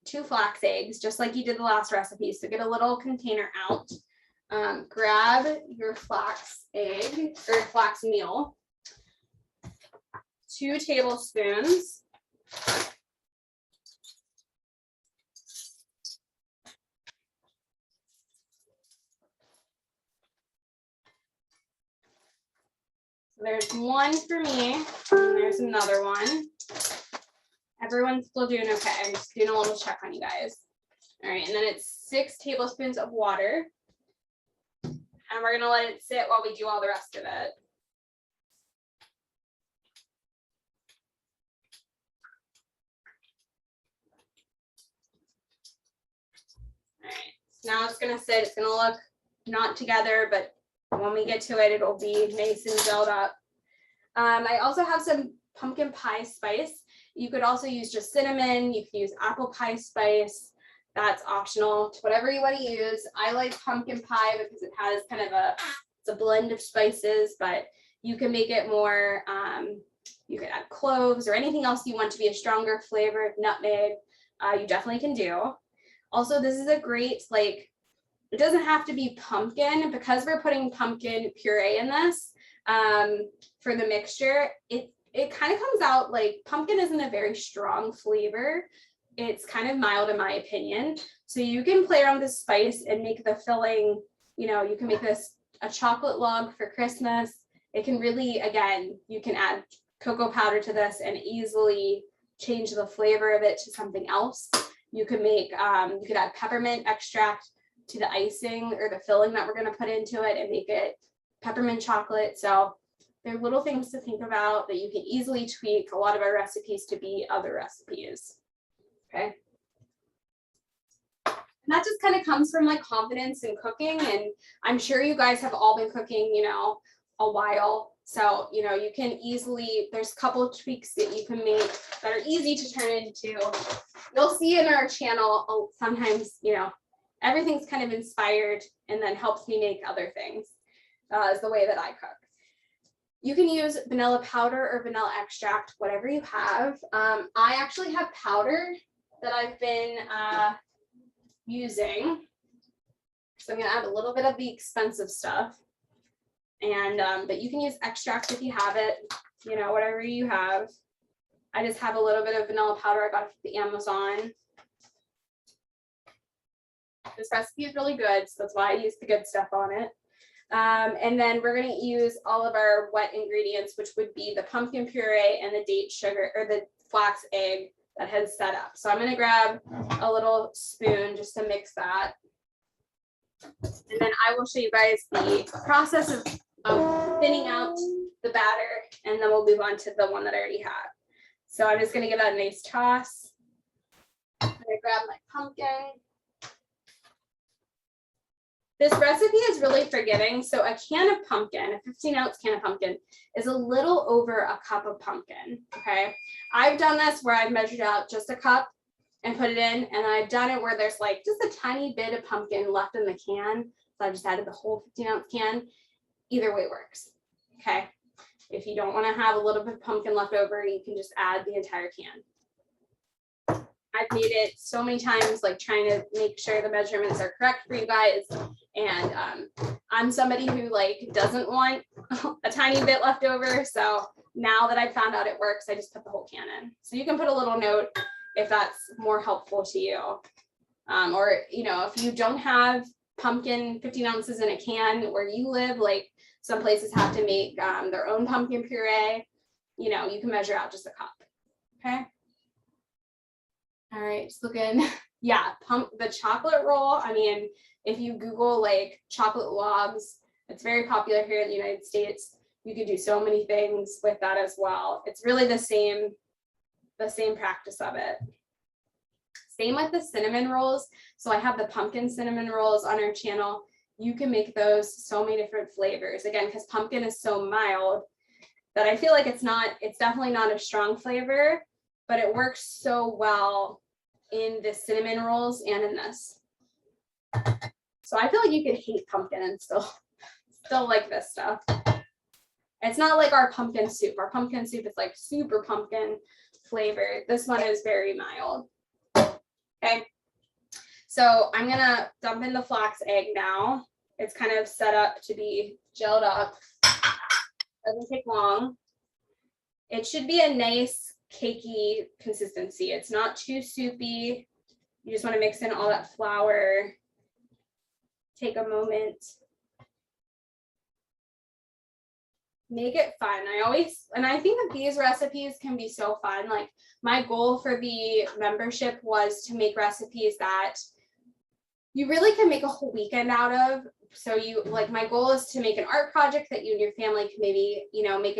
2 flax eggs, just like you did the last recipe. So get a little container out, grab your flax egg or flax meal, 2 tablespoons. There's 1 for me, and there's another one. Everyone's still doing okay. I'm just doing a little check on you guys. All right, and then it's 6 tablespoons of water. And we're gonna let it sit while we do all the rest of it. Now it's gonna sit, it's gonna look not together, but when we get to it, it'll be nice and gelled up. I also have some pumpkin pie spice. You could also use just cinnamon, you can use apple pie spice. That's optional to whatever you want to use. I like pumpkin pie because it has kind of it's a blend of spices, but you can make it more, you could add cloves or anything else you want to be a stronger flavor, nutmeg, you definitely can do. Also, this is a great, like, it doesn't have to be pumpkin because we're putting pumpkin puree in this for the mixture. It kind of comes out like pumpkin isn't a very strong flavor. It's kind of mild in my opinion. So you can play around with the spice and make the filling, you know, you can make this a chocolate log for Christmas. It can really, again, you can add cocoa powder to this and easily change the flavor of it to something else. You could make, you could add peppermint extract to the icing or the filling that we're going to put into it and make it peppermint chocolate. So there are little things to think about that you can easily tweak a lot of our recipes to be other recipes. Okay. And that just kind of comes from like confidence in cooking. And I'm sure you guys have all been cooking, you know, a while. So, you know, you can easily, there's a couple of tweaks that you can make that are easy to turn into. You'll see in our channel, sometimes, you know, everything's kind of inspired and then helps me make other things is the way that I cook. You can use vanilla powder or vanilla extract, whatever you have. I actually have powder that I've been using. So I'm gonna add a little bit of the expensive stuff. And, but you can use extract if you have it, you know, whatever you have. I just have a little bit of vanilla powder I got from the Amazon. This recipe is really good, so that's why I use the good stuff on it. And then we're going to use all of our wet ingredients, which would be the pumpkin puree and the date sugar or the flax egg that has set up. So I'm going to grab a little spoon just to mix that. And then I will show you guys the process of thinning out the batter, and then we'll move on to the one that I already have. So I'm just going to give that a nice toss. I'm going to grab my pumpkin. This recipe is really forgiving. So a can of pumpkin, a 15-ounce can of pumpkin, is a little over a cup of pumpkin, okay? I've done this where I've measured out just a cup and put it in, and I've done it where there's like just a tiny bit of pumpkin left in the can. So I just added the whole 15-ounce can. Either way works, okay? If you don't want to have a little bit of pumpkin left over, you can just add the entire can. I've made it so many times, like trying to make sure the measurements are correct for you guys. And I'm somebody who like doesn't want a tiny bit left over. So now that I found out it works, I just put the whole can in. So you can put a little note if that's more helpful to you. Or, you know, if you don't have pumpkin 15 ounces in a can where you live, like some places have to make their own pumpkin puree, you know, you can measure out just a cup, okay? All right, just looking, yeah, the chocolate roll. I mean, if you Google like chocolate logs, it's very popular here in the United States. You could do so many things with that as well. It's really the same practice of it. Same with the cinnamon rolls. So I have the pumpkin cinnamon rolls on our channel. You can make those so many different flavors. Again, because pumpkin is so mild that I feel like it's definitely not a strong flavor, but it works so well in the cinnamon rolls and in this. So I feel like you could hate pumpkin and still like this stuff. It's not like our pumpkin soup. Our pumpkin soup is like super pumpkin flavored. This one is very mild. Okay. So I'm gonna dump in the flax egg now. It's kind of set up to be gelled up. Doesn't take long. It should be a nice cakey consistency. It's not too soupy. You just want to mix in all that flour. Take a moment. Make it fun. I think that these recipes can be so fun. Like my goal for the membership was to make recipes that you really can make a whole weekend out of. So my goal is to make an art project that you and your family can maybe, you know, make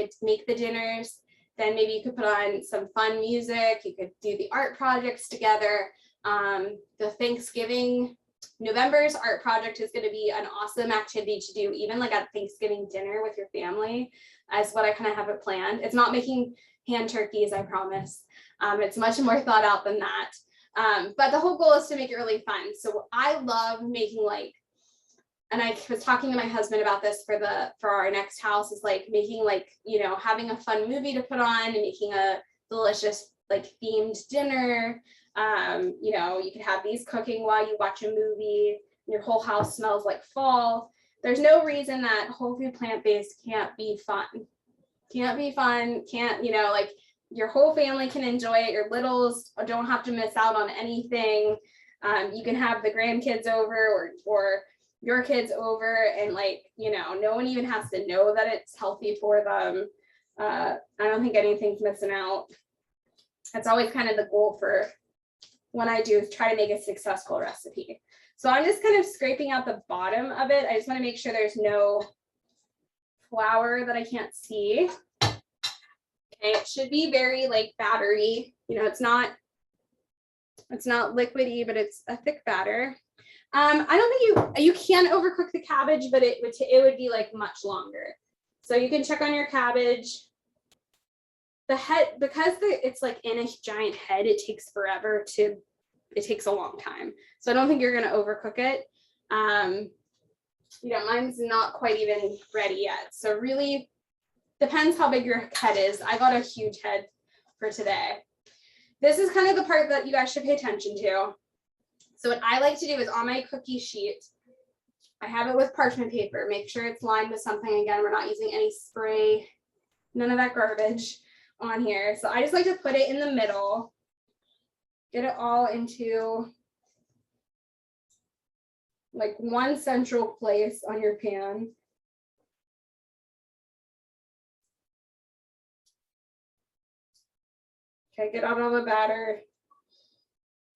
the dinners. Then maybe you could put on some fun music. You could do the art projects together. The Thanksgiving November's art project is going to be an awesome activity to do, even like at Thanksgiving dinner with your family, as what I kind of have it planned. It's not making hand turkeys, I promise. It's much more thought out than that. But the whole goal is to make it really fun. So I love making like, and I was talking to my husband about this for our next house, is like making like, you know, having a fun movie to put on and making a delicious like themed dinner. You know, you could have these cooking while you watch a movie. Your whole house smells like fall. There's no reason that whole food plant-based can't be fun. Can't be fun, can't, you know, like your whole family can enjoy it. Your littles don't have to miss out on anything. You can have the grandkids over or your kids over, and like, you know, no one even has to know that it's healthy for them. I don't think anything's missing out. That's always kind of the goal for when I do try to make a successful recipe. So I'm just kind of scraping out the bottom of it. I just want to make sure there's no flour that I can't see. Okay, it should be very like battery. You know, it's not liquidy, but it's a thick batter. I don't think you can overcook the cabbage, but it would be like much longer. So you can check on your cabbage. The head, because it's like in a giant head, it takes forever to, it takes a long time. So I don't think you're gonna overcook it. You know, mine's not quite even ready yet. So really depends how big your head is. I got a huge head for today. This is kind of the part that you guys should pay attention to. So what I like to do is on my cookie sheet, I have it with parchment paper. Make sure it's lined with something. Again, we're not using any spray, none of that garbage on here. So I just like to put it in the middle, get it all into like one central place on your pan. Okay, get out all the batter.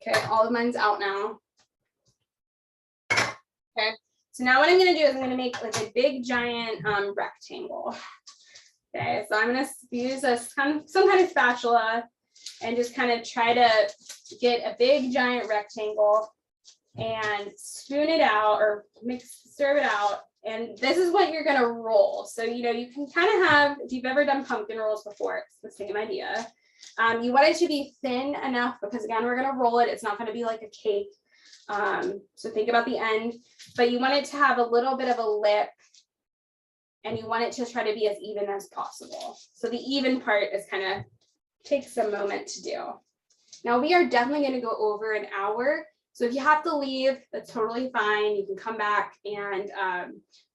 Okay, all of mine's out now. Okay, so now what I'm gonna do is I'm gonna make like a big giant rectangle. Okay, so I'm gonna use some kind of spatula and just kind of try to get a big giant rectangle and spoon it out or serve it out. And this is what you're gonna roll. So, you know, you can kind of have, if you've ever done pumpkin rolls before, it's the same idea. You want it to be thin enough because again, we're gonna roll it. It's not gonna be like a cake. So think about the end, but you want it to have a little bit of a lip and you want it to try to be as even as possible. So the even part is kind of takes a moment to do. Now we are definitely gonna go over an hour. So if you have to leave, that's totally fine. You can come back and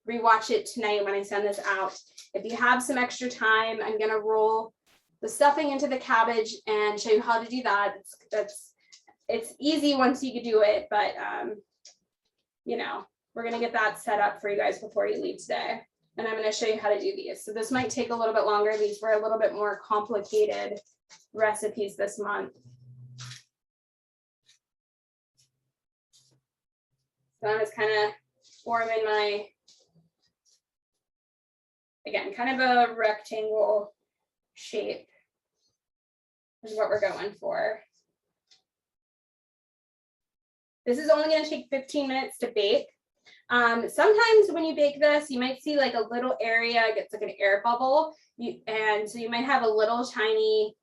rewatch it tonight when I send this out. If you have some extra time, I'm gonna roll the stuffing into the cabbage and show you how to do that. It's easy once you do it, but you know, we're gonna get that set up for you guys before you leave today. And I'm gonna show you how to do these. So this might take a little bit longer. These were a little bit more complicated recipes this month. So I'm just kind of forming my, again, kind of a rectangle shape is what we're going for. This is only going to take 15 minutes to bake. Sometimes when you bake this, you might see like a little area gets like an air bubble, and so you might have a little tiny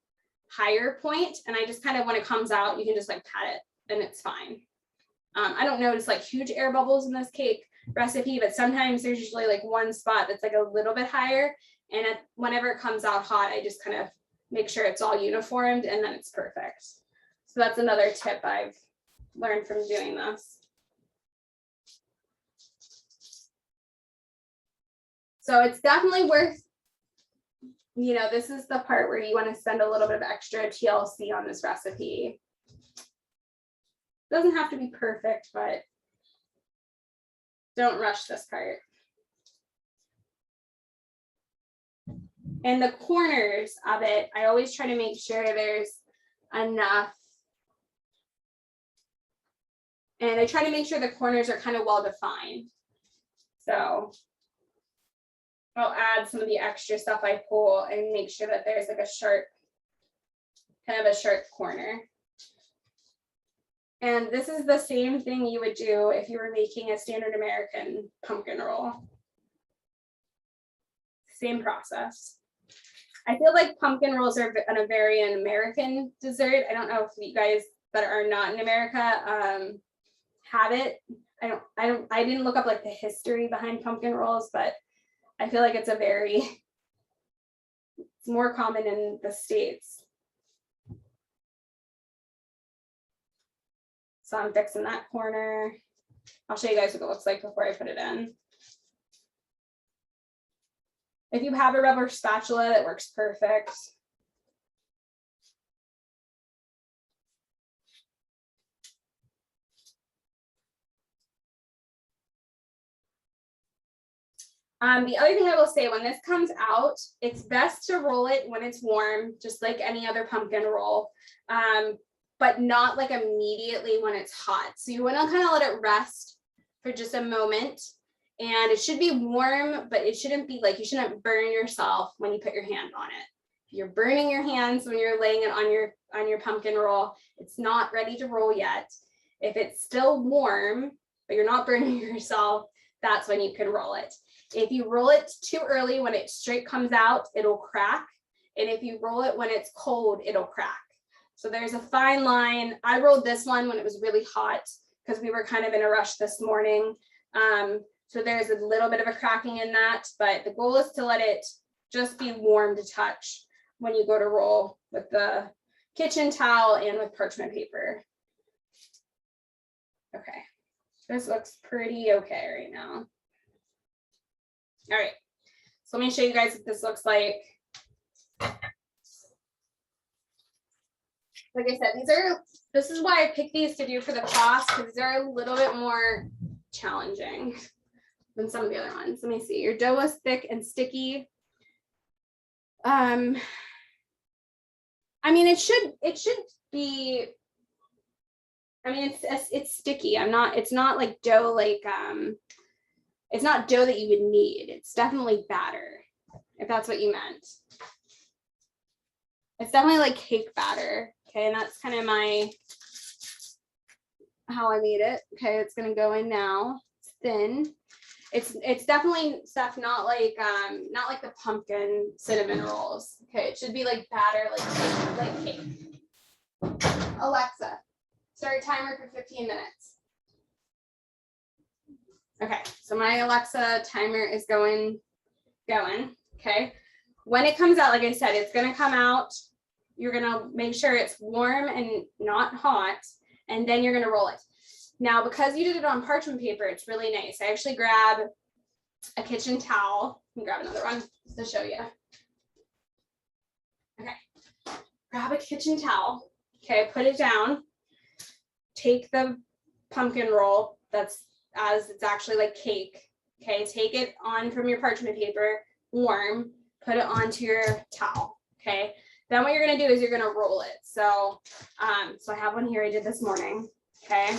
higher point, and I just kind of, when it comes out, you can just like pat it and it's fine. I don't notice like huge air bubbles in this cake recipe, but sometimes there's usually like one spot that's like a little bit higher, and whenever it comes out hot, I just kind of make sure it's all uniformed and then it's perfect. So that's another tip I've learned from doing this. So it's definitely worth, you know, this is the part where you want to spend a little bit of extra TLC on this recipe. Doesn't have to be perfect, but don't rush this part. And the corners of it, I always try to make sure there's enough. And I try to make sure the corners are kind of well defined. So I'll add some of the extra stuff I pull and make sure that there's like a sharp, kind of a sharp corner. And this is the same thing you would do if you were making a standard American pumpkin roll. Same process. I feel like pumpkin rolls are a very American dessert. I don't know if you guys that are not in America have it. I didn't look up like the history behind pumpkin rolls, but I feel like it's more common in the States. So I'm fixing that corner. I'll show you guys what it looks like before I put it in. If you have a rubber spatula, that works perfect. The other thing I will say, when this comes out, it's best to roll it when it's warm, just like any other pumpkin roll, but not like immediately when it's hot. So you want to kind of let it rest for just a moment. And it should be warm, but it shouldn't be like, you shouldn't burn yourself when you put your hand on it. If you're burning your hands when you're laying it on your pumpkin roll, it's not ready to roll yet. If it's still warm, but you're not burning yourself, that's when you can roll it. If you roll it too early, when it straight comes out, it'll crack. And if you roll it when it's cold, it'll crack. So there's a fine line. I rolled this one when it was really hot because we were kind of in a rush this morning. So there's a little bit of a cracking in that, but the goal is to let it just be warm to touch when you go to roll with the kitchen towel and with parchment paper. Okay, this looks pretty okay right now. All right, so let me show you guys what this looks like. Like I said, this is why I picked these to do for the class, because they're a little bit more challenging than some of the other ones. Let me see. Your dough is thick and sticky. I mean, it should be. I mean, it's sticky. It's not like dough, like it's not dough that you would need. It's definitely batter, if that's what you meant. It's definitely like cake batter. Okay, and that's kind of how I made it. Okay, it's gonna go in now. It's thin. It's definitely stuff not like the pumpkin cinnamon rolls. Okay, it should be like batter, like cake. Alexa, start timer for 15 minutes. Okay, so my Alexa timer is going. Okay, when it comes out, like I said, it's gonna come out. You're gonna make sure it's warm and not hot, and then you're gonna roll it. Now, because you did it on parchment paper, it's really nice. I actually grab a kitchen towel. Let me grab another one just to show you. Okay, grab a kitchen towel. Okay, put it down. Take the pumpkin roll that's as it's actually like cake. Okay, take it on from your parchment paper, warm, put it onto your towel. Okay, then what you're gonna do is you're gonna roll it. So I have one here I did this morning. Okay,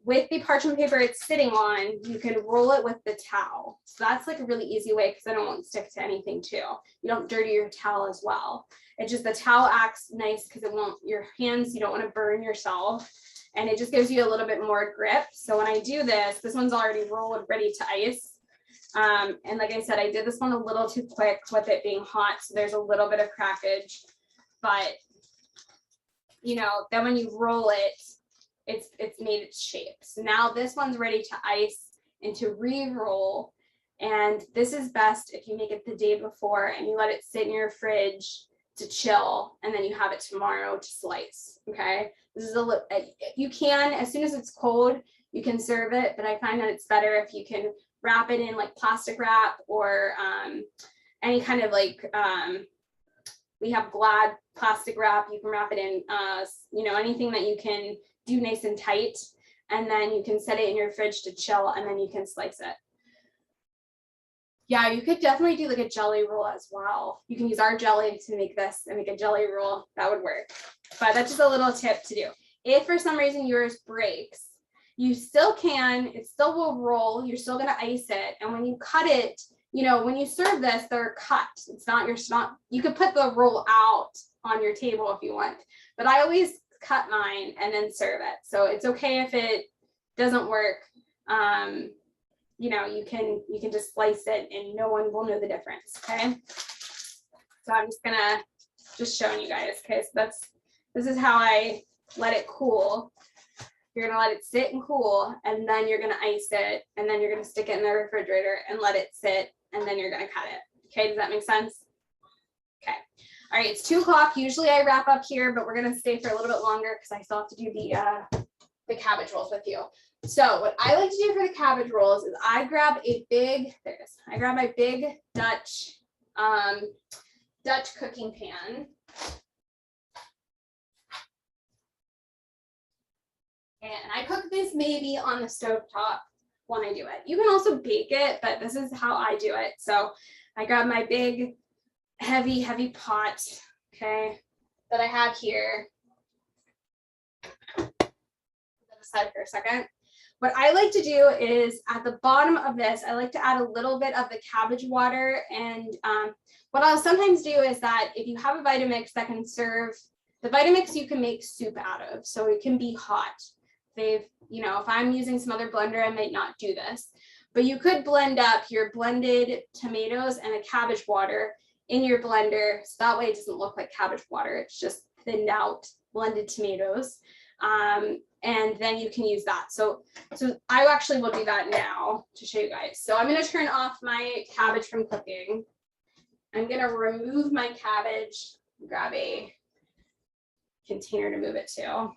with the parchment paper it's sitting on, you can roll it with the towel. So that's like a really easy way, because then it won't stick to anything too. You don't dirty your towel as well. It's just the towel acts nice because it won't, your hands, you don't want to burn yourself. And it just gives you a little bit more grip. So when I do this one's already rolled, ready to ice. And like I said, I did this one a little too quick with it being hot. So there's a little bit of crackage, but you know, then when you roll it, it's made its shape. So now this one's ready to ice and to re-roll. And this is best if you make it the day before and you let it sit in your fridge to chill, and then you have it tomorrow to slice. Okay, this is you can, as soon as it's cold, you can serve it, but I find that it's better if you can wrap it in like plastic wrap or any kind of like we have Glad plastic wrap. You can wrap it in you know, anything that you can do nice and tight, and then you can set it in your fridge to chill, and then you can slice it. Yeah, you could definitely do like a jelly roll as well. You can use our jelly to make this and make a jelly roll. That would work. But that's just a little tip to do. If for some reason yours breaks, you still can, it still will roll. You're still going to ice it. And when you cut it, you know, when you serve this, they're cut. It's not, you could put the roll out on your table if you want. But I always cut mine and then serve it. So it's okay if it doesn't work. You know, you can just slice it and no one will know the difference, okay? So I'm just gonna showing you guys, okay? So this is how I let it cool. You're gonna let it sit and cool, and then you're gonna ice it, and then you're gonna stick it in the refrigerator and let it sit, and then you're gonna cut it. Okay, does that make sense? Okay. All right, it's 2 o'clock. Usually I wrap up here, but we're gonna stay for a little bit longer because I still have to do the cabbage rolls with you. So what I like to do for the cabbage rolls is I grab a big, there it is. I grab my big Dutch cooking pan. And I cook this maybe on the stovetop when I do it. You can also bake it, but this is how I do it. So I grab my big, heavy pot, okay, that I have here. Put that aside for a second. What I like to do is at the bottom of this, I like to add a little bit of the cabbage water. And what I'll sometimes do is that if you have a Vitamix that can serve, the Vitamix you can make soup out of, so it can be hot. You know, if I'm using some other blender, I might not do this, but you could blend up your blended tomatoes and a cabbage water in your blender. So that way it doesn't look like cabbage water. It's just thinned out blended tomatoes. And then you can use that. So I actually will do that now to show you guys. So I'm going to turn off my cabbage from cooking. I'm going to remove my cabbage, grab a container to move it to.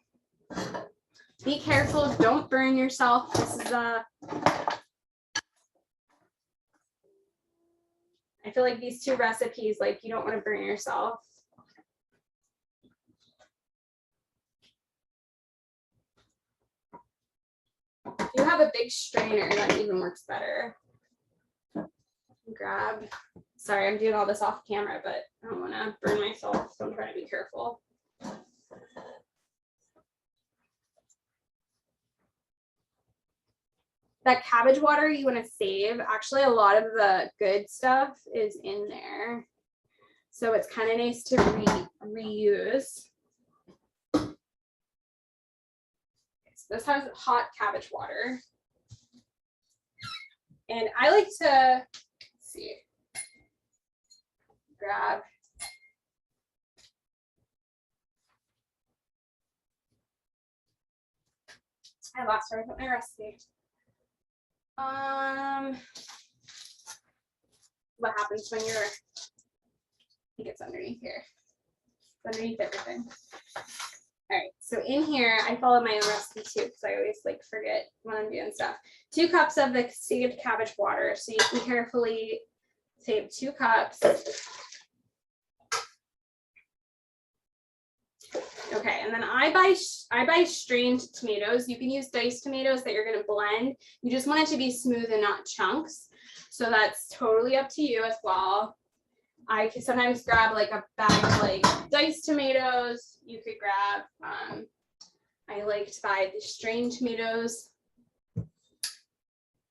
Be careful, don't burn yourself. This is I feel like these 2 recipes, like you don't want to burn yourself. If you have a big strainer, that even works better. Grab, sorry, I'm doing all this off camera, but I don't want to burn myself, so I'm trying to be careful. That cabbage water you want to save. Actually, a lot of the good stuff is in there. So it's kind of nice to reuse. Okay, so this has hot cabbage water. And I like to, let's see, grab. I lost where I put my recipe. What happens when you're, I think it's underneath here. It's underneath everything. All right, so in here, I follow my own recipe too, because I always like forget when I'm doing stuff. 2 cups of the saved cabbage water. So you can carefully save 2 cups. Okay, and then I buy strained tomatoes. You can use diced tomatoes that you're going to blend. You just want it to be smooth and not chunks. So that's totally up to you as well. I can sometimes grab like a bag of like diced tomatoes. You could grab, I like to buy the strained tomatoes.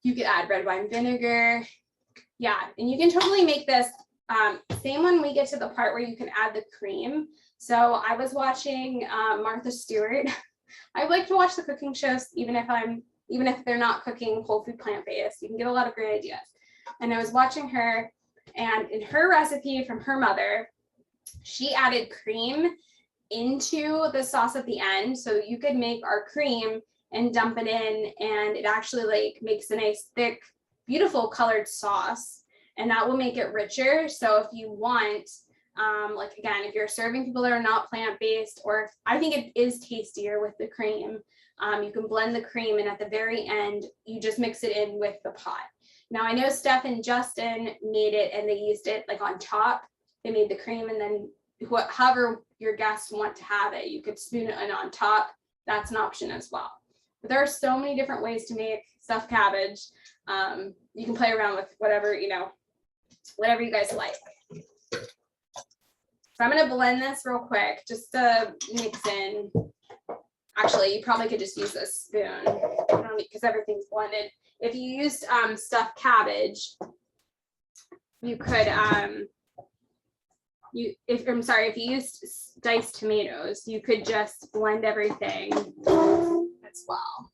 You could add red wine vinegar. Yeah, and you can totally make this. Same when we get to the part where you can add the cream. So I was watching Martha Stewart. I like to watch the cooking shows, even if they're not cooking whole food plant-based. You can get a lot of great ideas. And I was watching her, and in her recipe from her mother, she added cream into the sauce at the end. So you could make our cream and dump it in, and it actually like makes a nice thick, beautiful colored sauce, and that will make it richer. So if you want, like again, if you're serving people that are not plant-based, or if, I think it is tastier with the cream, you can blend the cream, and at the very end, you just mix it in with the pot. Now I know Steph and Justin made it, and they used it like on top. They made the cream, and then however your guests want to have it, you could spoon it in on top. That's an option as well. But there are so many different ways to make stuffed cabbage. You can play around with whatever, whatever you guys like. So I'm going to blend this real quick just to mix in. Actually, you probably could just use a spoon because everything's blended. If you used stuffed cabbage, you could, if you used diced tomatoes, you could just blend everything as well.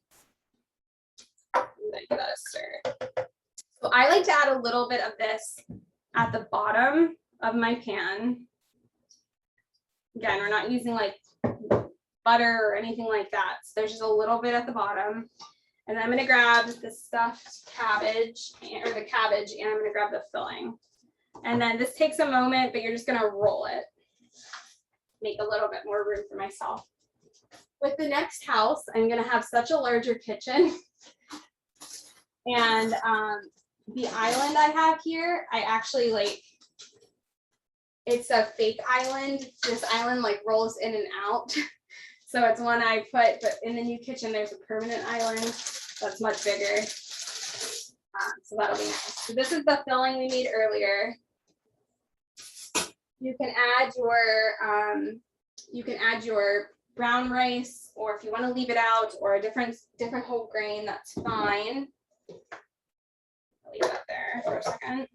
Then give that a stir. So I like to add a little bit of this at the bottom of my pan. Again, we're not using like butter or anything like that. So there's just a little bit at the bottom. And then I'm gonna grab the stuffed cabbage or the cabbage, and I'm gonna grab the filling. And then this takes a moment, but you're just gonna roll it. Make a little bit more room for myself. With the next house, I'm gonna have such a larger kitchen. And the island I have here, I actually like, it's a fake island. This island like rolls in and out. So it's one I put, but in the new kitchen, there's a permanent island that's much bigger. So that'll be nice. So this is the filling we made earlier. You can add your brown rice, or if you want to leave it out, or a different whole grain, that's fine. I'll leave that there for a second.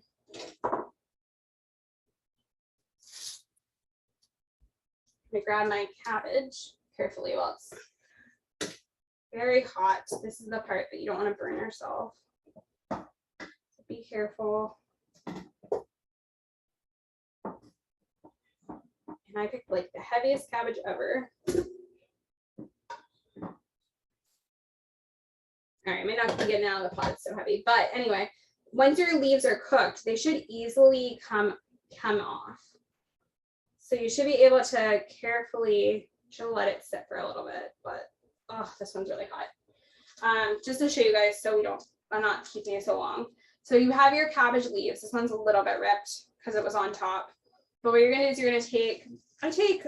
Let me grab my cabbage carefully while it's very hot. This is the part that you don't want to burn yourself. So be careful. And I picked like the heaviest cabbage ever. All right, I may not be getting out of the pot, it's so heavy. But anyway, once your leaves are cooked, they should easily come off. So you should be able to carefully, should let it sit for a little bit, but oh, this one's really hot. Just to show you guys so I'm not keeping it so long. So you have your cabbage leaves. This one's a little bit ripped because it was on top. But what you're gonna do is you're gonna take, I take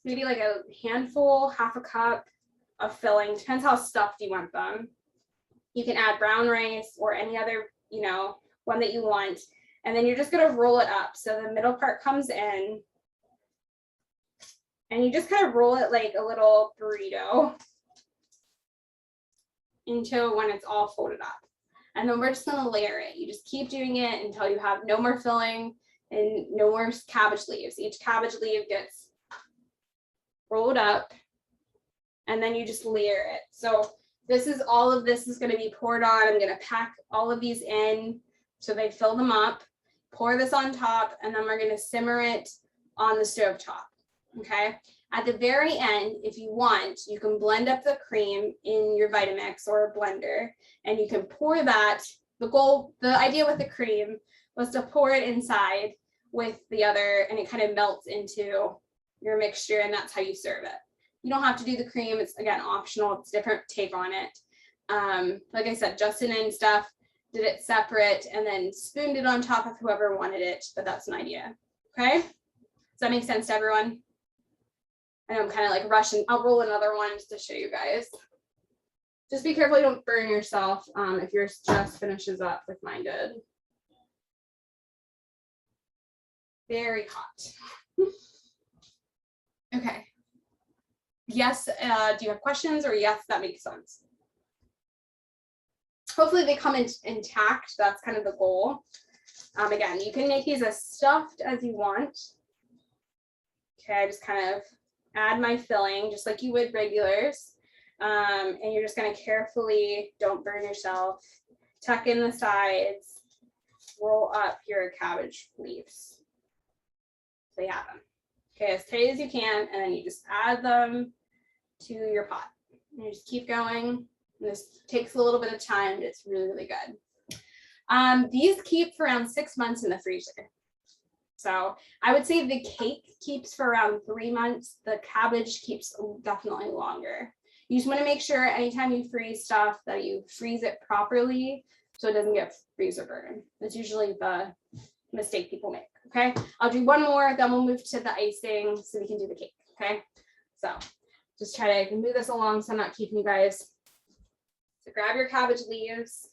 maybe like a handful, half a cup of filling, depends how stuffed you want them. You can add brown rice or any other, one that you want. And then you're just gonna roll it up. So the middle part comes in and you just kind of roll it like a little burrito until when it's all folded up. And then we're just gonna layer it. You just keep doing it until you have no more filling and no more cabbage leaves. Each cabbage leaf gets rolled up and then you just layer it. So all of this is gonna be poured on. I'm gonna pack all of these in so they fill them up, pour this on top, and then we're gonna simmer it on the stove top, okay? At the very end, if you want, you can blend up the cream in your Vitamix or a blender, and you can pour that. The idea with the cream was to pour it inside with the other, and it kind of melts into your mixture, and that's how you serve it. You don't have to do the cream. It's, again, optional. It's a different take on it. Like I said, Justin and stuff did it separate and then spooned it on top of whoever wanted it, but that's an idea, okay? Does that make sense to everyone? I know I'm kind of like rushing. I'll roll another one just to show you guys. Just be careful you don't burn yourself if yours just finishes up like mine did. Very hot. Okay. Yes, do you have questions, or yes, that makes sense? Hopefully they come in intact. That's kind of the goal. Again, you can make these as stuffed as you want. Okay, I just kind of add my filling just like you would regulars. And you're just gonna carefully, don't burn yourself, tuck in the sides, roll up your cabbage leaves. So you have them. Okay, as tight as you can, and then you just add them to your pot. And you just keep going. And this takes a little bit of time, but it's really, really good. These keep for around 6 months in the freezer. So I would say the cake keeps for around 3 months. The cabbage keeps definitely longer. You just want to make sure anytime you freeze stuff that you freeze it properly so it doesn't get freezer burn. That's usually the mistake people make. Okay, I'll do one more, then we'll move to the icing so we can do the cake. Okay, so just try to move this along so I'm not keeping you guys. So grab your cabbage leaves.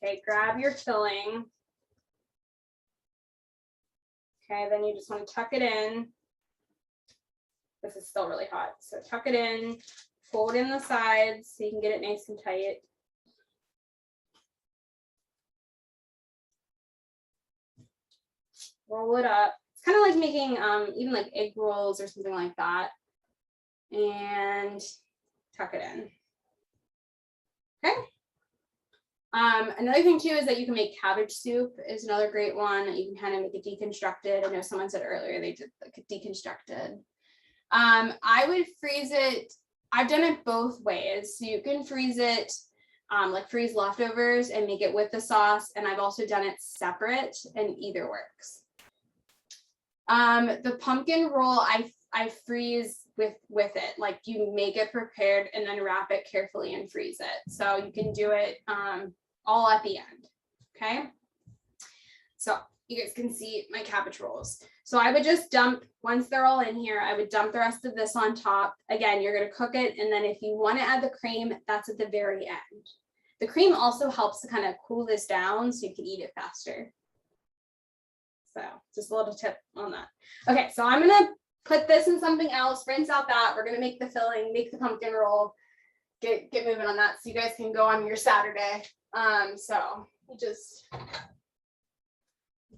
Okay, grab your filling. Okay, then you just want to tuck it in. This is still really hot, so tuck it in, fold in the sides so you can get it nice and tight. Roll it up. It's kind of like making even like egg rolls or something like that. And tuck it in. Okay. Another thing too is that you can make cabbage soup is another great one that you can kind of make it deconstructed. I know someone said earlier they did like a deconstructed. I would freeze it. I've done it both ways. So you can freeze it, like freeze leftovers and make it with the sauce. And I've also done it separate, and either works. The pumpkin roll, I freeze with it. Like you make it prepared and then wrap it carefully and freeze it. So you can do it all at the end. Okay. So you guys can see my cabbage rolls. So I would just dump, once they're all in here, I would dump the rest of this on top. Again, you're going to cook it. And then if you want to add the cream, that's at the very end. The cream also helps to kind of cool this down so you can eat it faster. So just a little tip on that. Okay, so I'm going to put this in something else, rinse out that. We're going to make the filling, make the pumpkin roll, get moving on that so you guys can go on your Saturday. So you just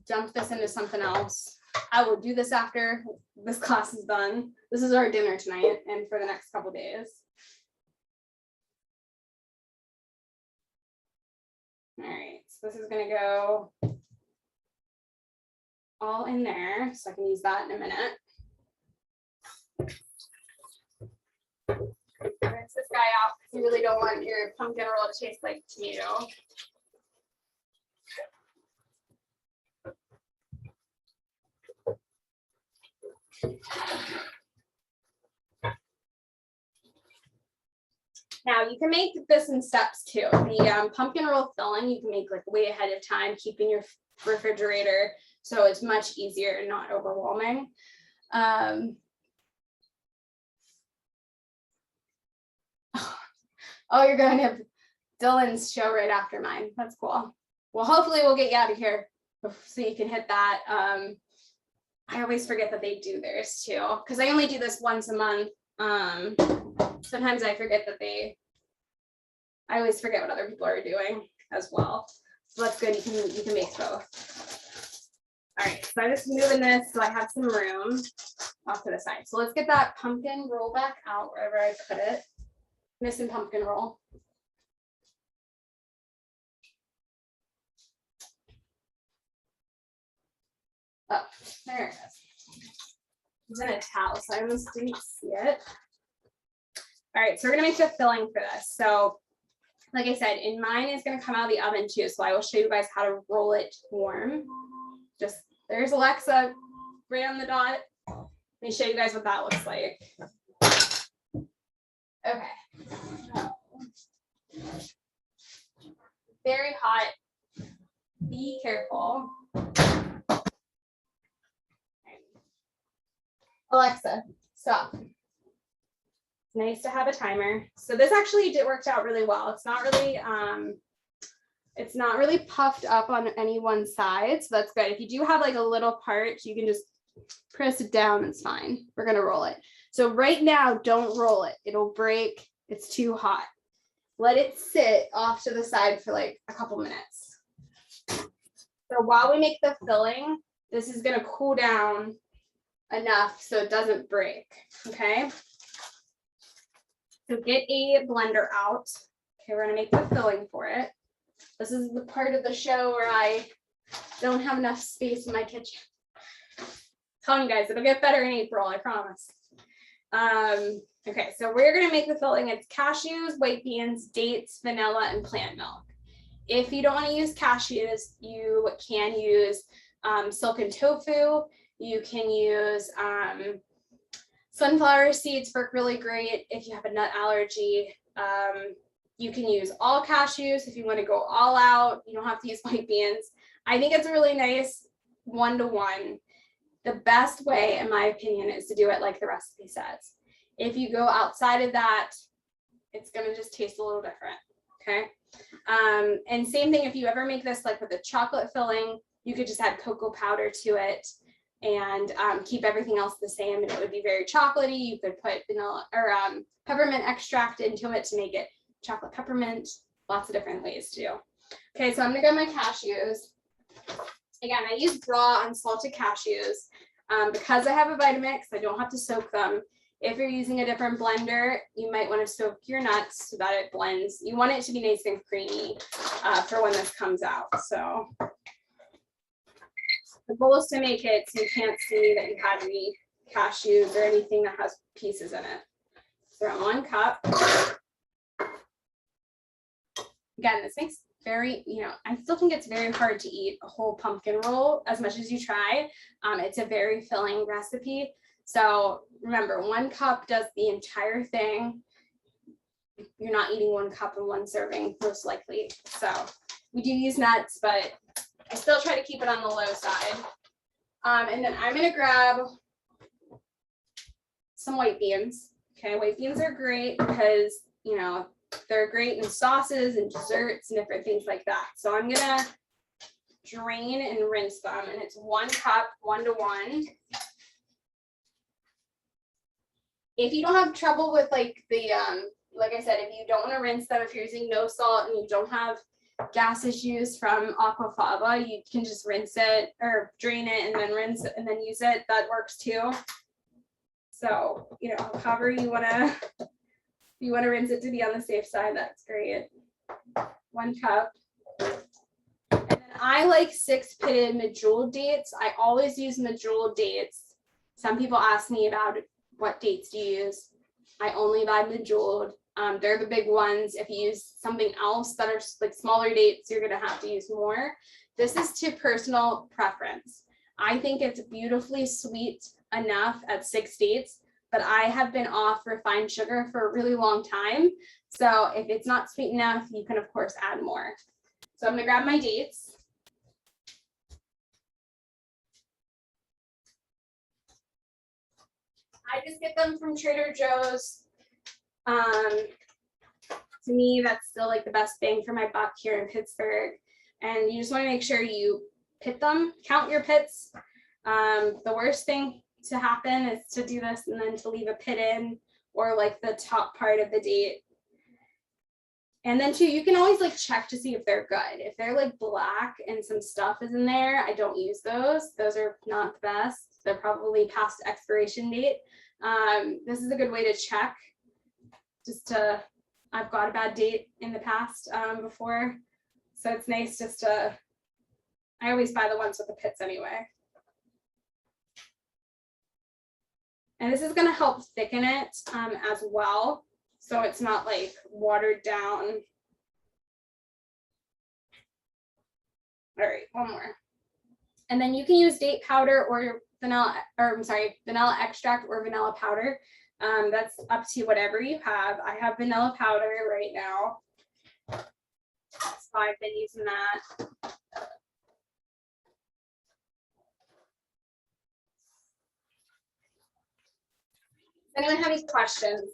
dump this into something else. I will do this after this class is done. This is our dinner tonight and for the next couple days. All right, so this is gonna go all in there, so I can use that in a minute. Rinse this guy out because you really don't want your pumpkin roll to taste like tomato. Now you can make this in steps too. The pumpkin roll filling you can make like way ahead of time, keep in your refrigerator, so it's much easier and not overwhelming. Oh, you're going to Dylan's show right after mine. That's cool. Well, hopefully we'll get you out of here so you can hit that. I always forget that they do theirs too, because I only do this once a month. Sometimes I forget that I always forget what other people are doing as well. So that's good. You can make both. All right, so I'm just moving this so I have some room off to the side. So let's get that pumpkin roll back out wherever I put it. Missing pumpkin roll. Oh, there it is. It's in a towel, so I almost didn't see it. All right, so we're gonna make the filling for this. So like I said, in mine is gonna come out of the oven too, so I will show you guys how to roll it warm. Just, there's Alexa, right on the dot. Let me show you guys what that looks like. Okay. Very hot. Be careful. Alexa, stop. It's nice to have a timer. So this actually worked out really well. It's not really puffed up on any one side, so that's good. If you do have like a little part, you can just press it down. It's fine. We're gonna roll it. So right now, don't roll it. It'll break. It's too hot. Let it sit off to the side for like a couple minutes. So while we make the filling, this is gonna cool down enough so it doesn't break. Okay. So get a blender out. Okay, we're gonna make the filling for it. This is the part of the show where I don't have enough space in my kitchen. Tell you guys, it'll get better in April, I promise. Okay, so we're gonna make the filling. It's cashews, white beans, dates, vanilla, and plant milk. If you don't want to use cashews, you can use silken tofu. You can use sunflower seeds, work really great if you have a nut allergy. You can use all cashews if you want to go all out. You don't have to use white beans. I think it's a really nice 1-to-1. The best way, in my opinion, is to do it like the recipe says. If you go outside of that, it's going to just taste a little different. Okay. And same thing, if you ever make this like with a chocolate filling, you could just add cocoa powder to it and keep everything else the same, and it would be very chocolatey. You could put vanilla or peppermint extract into it to make it chocolate peppermint. Lots of different ways to do. Okay, so I'm gonna grab my cashews. Again, I use raw unsalted cashews. Because I have a Vitamix, I don't have to soak them. If you're using a different blender, you might want to soak your nuts so that it blends. You want it to be nice and creamy for when this comes out. So the goal is to make it so you can't see that you had any cashews or anything that has pieces in it. Throw in 1 cup. Again, this makes very, I still think it's very hard to eat a whole pumpkin roll as much as you try. It's a very filling recipe. So remember, 1 cup does the entire thing. You're not eating 1 cup in 1 serving, most likely. So we do use nuts, but I still try to keep it on the low side. And then I'm gonna grab some white beans. Okay, white beans are great because, they're great in sauces and desserts and different things like that. So I'm gonna drain and rinse them, and it's 1 cup, 1 to 1. If you don't have trouble with like I said, if you don't want to rinse them, if you're using no salt and you don't have gas issues from aquafaba, you can just rinse it or drain it and then rinse it and then use it. That works too. So, however you want to rinse it to be on the safe side, that's great. 1 cup. And then I like 6-pitted medjool dates. I always use medjool dates. Some people ask me about what dates do you use? I only buy medjooled. They're the big ones. If you use something else that are like smaller dates, you're gonna have to use more. This is to personal preference. I think it's beautifully sweet enough at 6 dates, but I have been off refined sugar for a really long time. So if it's not sweet enough, you can of course add more. So I'm gonna grab my dates. I just get them from Trader Joe's. To me, that's still like the best bang for my buck here in Pittsburgh. And you just want to make sure you pit them, count your pits. The worst thing to happen is to do this and then to leave a pit in, or like the top part of the date. And then too, you can always like check to see if they're good. If they're like black and some stuff is in there, I don't use those. Those are not the best. They're probably past expiration date. This is a good way to check. I've got a bad date in the past before. So it's nice I always buy the ones with the pits anyway. And this is gonna help thicken it as well. So it's not like watered down. All right, 1 more. And then you can use date powder or vanilla extract or vanilla powder. That's up to whatever you have. I have vanilla powder right now. So I've been using that. Does anyone have any questions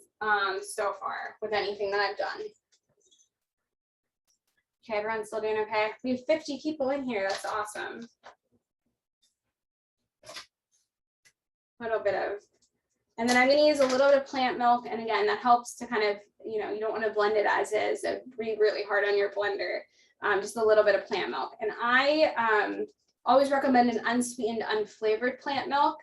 so far with anything that I've done? Okay, everyone's still doing okay. We have 50 people in here. That's awesome. And then I'm going to use a little bit of plant milk. And again, that helps to kind of, you don't want to blend it as is. It'd be really hard on your blender. Just a little bit of plant milk. And I always recommend an unsweetened, unflavored plant milk.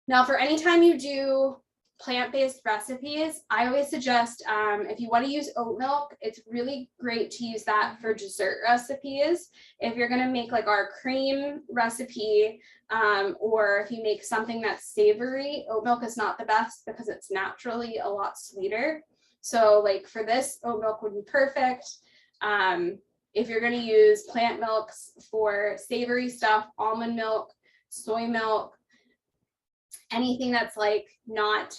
Now, for any time you do plant-based recipes, I always suggest if you want to use oat milk, it's really great to use that for dessert recipes. If you're going to make like our cream recipe, or if you make something that's savory, oat milk is not the best because it's naturally a lot sweeter. So like for this, oat milk would be perfect. If you're going to use plant milks for savory stuff, almond milk, soy milk, anything that's like not,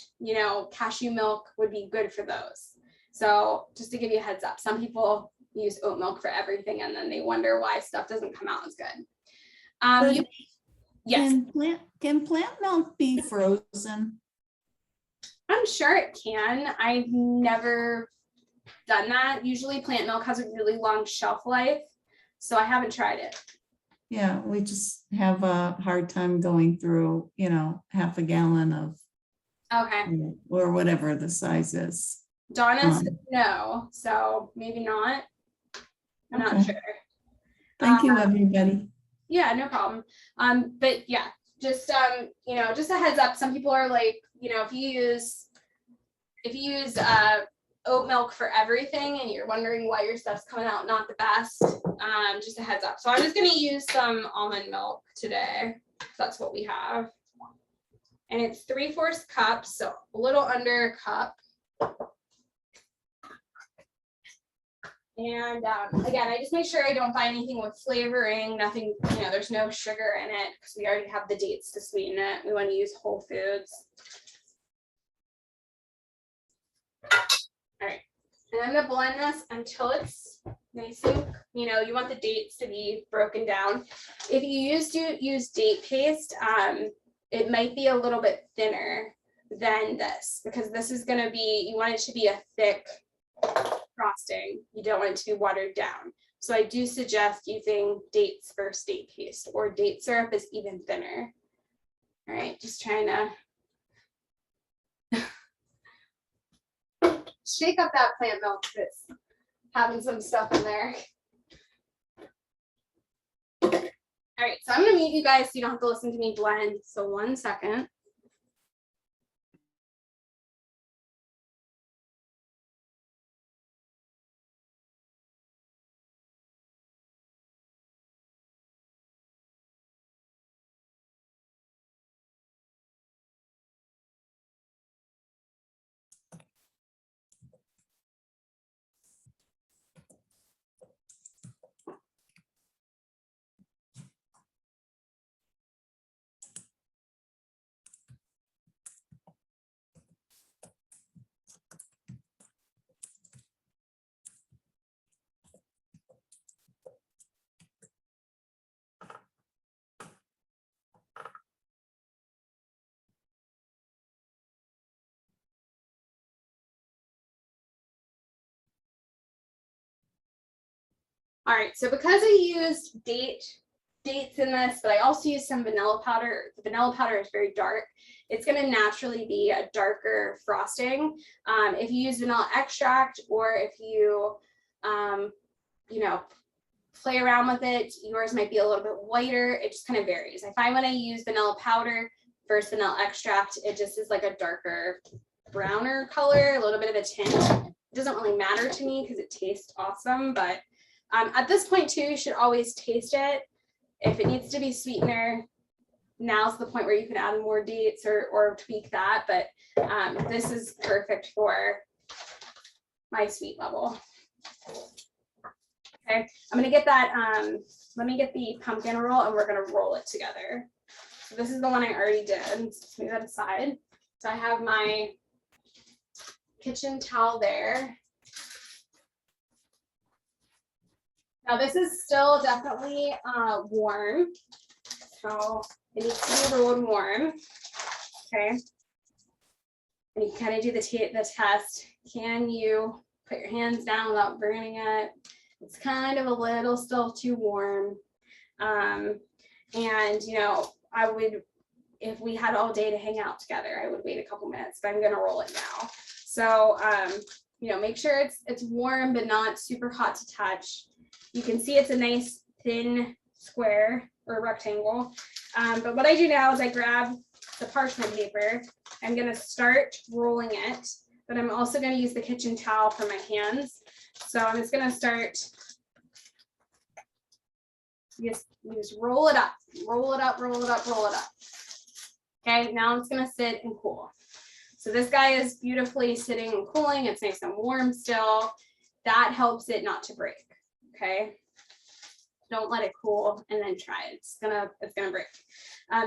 cashew milk would be good for those. So just to give you a heads up, some people use oat milk for everything and then they wonder why stuff doesn't come out as good. Yes.
Can plant milk be frozen?
I'm sure it can. I've never done that. Usually plant milk has a really long shelf life, so I haven't tried it.
Yeah, we just have a hard time going through, half a gallon of,
Okay.
or whatever the size is.
Donna said no, so maybe not. I'm not
Okay.
sure.
Thank you, everybody.
Yeah, no problem. But yeah, just you know, just a heads up, some people are like, you know, if you use oat milk for everything and you're wondering why your stuff's coming out not the best, just a heads up. So I'm just gonna use some almond milk today. That's what we have. And it's 3/4 cups, so a little under a cup. And again, I just make sure I don't buy anything with flavoring, nothing, you know, there's no sugar in it because we already have the dates to sweeten it. We want to use whole foods. All right, and I'm gonna blend this until it's nice and, you know, you want the dates to be broken down. If you use date paste, it might be a little bit thinner than this because this is gonna be, you want it to be a thick frosting. You don't want it to be watered down. So I do suggest using dates versus date paste, or date syrup is even thinner. All right, just trying to shake up that plant milk that's having some stuff in there. All right, so I'm gonna mute you guys so you don't have to listen to me blend. So 1 second. All right, so because I used dates in this, but I also used some vanilla powder. The vanilla powder is very dark. It's going to naturally be a darker frosting. If you use vanilla extract, or if you, you know, play around with it, yours might be a little bit whiter. It just kind of varies. I find when I use vanilla powder versus vanilla extract, it just is like a darker, browner color, a little bit of a tint. It doesn't really matter to me because it tastes awesome, but at this point too, you should always taste it. If it needs to be sweetener, now's the point where you can add more dates or tweak that, but this is perfect for my sweet level. Okay, I'm gonna get that, let me get the pumpkin roll and we're gonna roll it together. So this is the one I already did, so move that aside. So I have my kitchen towel there. Now this is still definitely warm, so it needs to be rolled warm, okay? And you kind of do the test. Can you put your hands down without burning it? It's kind of a little still too warm. And you know, I would, if we had all day to hang out together, I would wait a couple minutes, but I'm gonna roll it now. So you know, make sure it's warm but not super hot to touch. You can see it's a nice thin square or rectangle. But what I do now is I grab the parchment paper. I'm gonna start rolling it, but I'm also gonna use the kitchen towel for my hands. So I'm just gonna start, just roll it up, roll it up, roll it up, roll it up. Okay, now it's gonna sit and cool. So this guy is beautifully sitting and cooling. It's nice and warm still. That helps it not to break. Okay, don't let it cool and then try it. It's gonna break.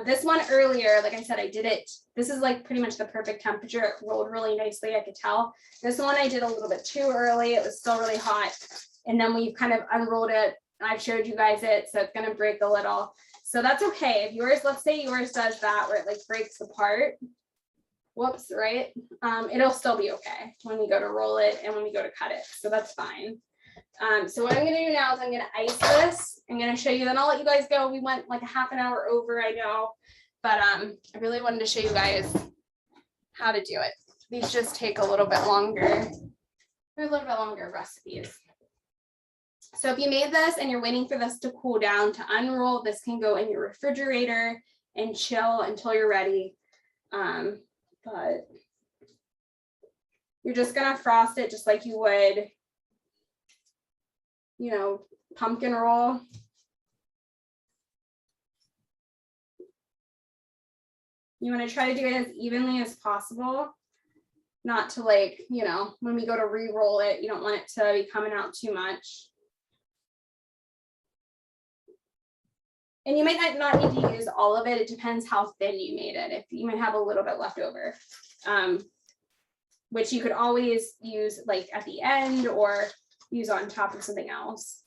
This one earlier, like I said, I did it. This is like pretty much the perfect temperature. It rolled really nicely, I could tell. This one I did a little bit too early. It was still really hot. And then we've kind of unrolled it. I've showed you guys it, so it's gonna break a little. So that's okay. If yours, let's say yours does that where it like breaks apart. Whoops, right? It'll still be okay when we go to roll it and when we go to cut it. So that's fine. So what I'm gonna do now is I'm gonna ice this. I'm gonna show you, then I'll let you guys go. We went like a half an hour over, I know, but I really wanted to show you guys how to do it. These just take a little bit longer. They're a little bit longer recipes. So if you made this and you're waiting for this to cool down to unroll, this can go in your refrigerator. and chill until you're ready. But you're just gonna frost it just like you would, you know, pumpkin roll. You want to try to do it as evenly as possible, not to like, you know, when we go to re-roll it, you don't want it to be coming out too much. And you might not need to use all of it. It depends how thin you made it. If you might have a little bit left over, which you could always use like at the end or use on top of something else.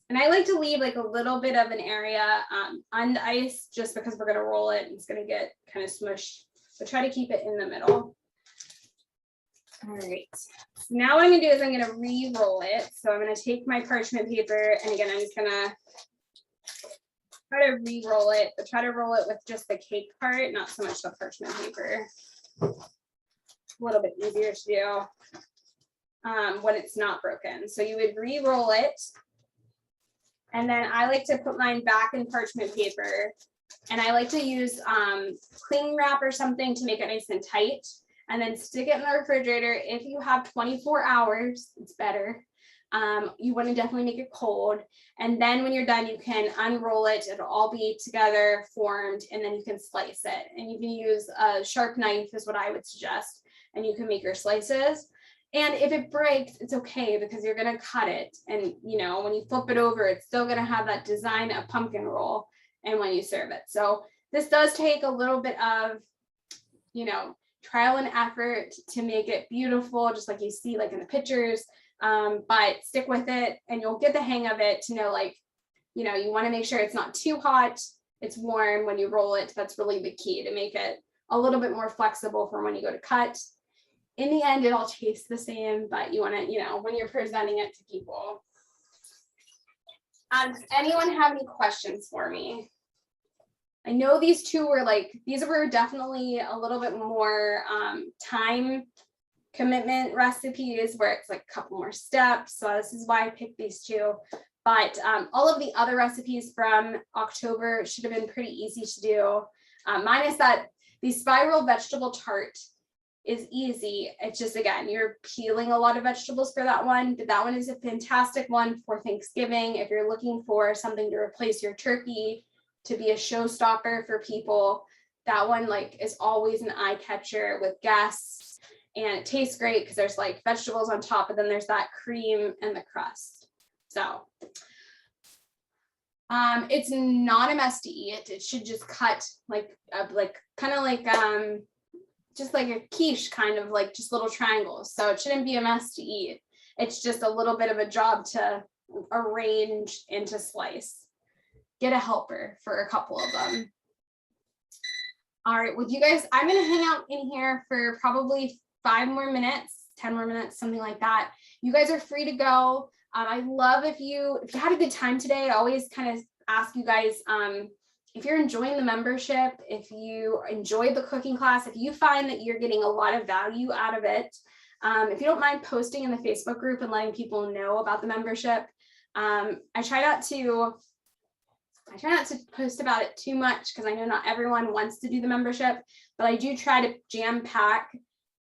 And I like to leave like a little bit of an area undiced just because we're going to roll it and it's going to get kind of smushed, but try to keep it in the middle. All right, so now what I'm going to do is I'm going to re-roll it. So I'm going to take my parchment paper, and again, I'm just going to try to re-roll it, but try to roll it with just the cake part, not so much the parchment paper. A little bit easier to do when it's not broken. So you would re-roll it. And then I like to put mine back in parchment paper, and I like to use cling wrap or something to make it nice and tight, and then stick it in the refrigerator. If you have 24 hours, it's better. You want to definitely make it cold. And then when you're done, you can unroll it. It'll all be together formed, and then you can slice it. And you can use a sharp knife is what I would suggest. And you can make your slices. And if it breaks, it's okay because you're going to cut it. And, you know, when you flip it over, it's still going to have that design of pumpkin roll and when you serve it. So this does take a little bit of, you know, trial and effort to make it beautiful, just like you see like in the pictures. But stick with it and you'll get the hang of it to know, like, you know, you want to make sure it's not too hot. It's warm when you roll it. That's really the key to make it a little bit more flexible for when you go to cut. In the end, it all tastes the same, but you want to, you know, when you're presenting it to people. Does anyone have any questions for me? I know these two were like, these were definitely a little bit more time commitment recipes where it's like a couple more steps. So this is why I picked these two. But all of the other recipes from October should have been pretty easy to do. Minus that the spiral vegetable tart is easy. It's just, again, you're peeling a lot of vegetables for that one, but that one is a fantastic one for Thanksgiving. If you're looking for something to replace your turkey, to be a showstopper for people, that one like is always an eye catcher with guests, and it tastes great because there's like vegetables on top, and then there's that cream and the crust. So it's not a mess to eat. It should just cut like kind of like just like a quiche, kind of like just little triangles. So it shouldn't be a mess to eat. It's just a little bit of a job to arrange and to slice. Get a helper for a couple of them. All right, with you guys, I'm gonna hang out in here for probably 5 more minutes, 10 more minutes, something like that. You guys are free to go. I love if you had a good time today. I always kind of ask you guys, if you're enjoying the membership, if you enjoyed the cooking class, if you find that you're getting a lot of value out of it, if you don't mind posting in the Facebook group and letting people know about the membership. I try not to post about it too much because I know not everyone wants to do the membership, but I do try to jam pack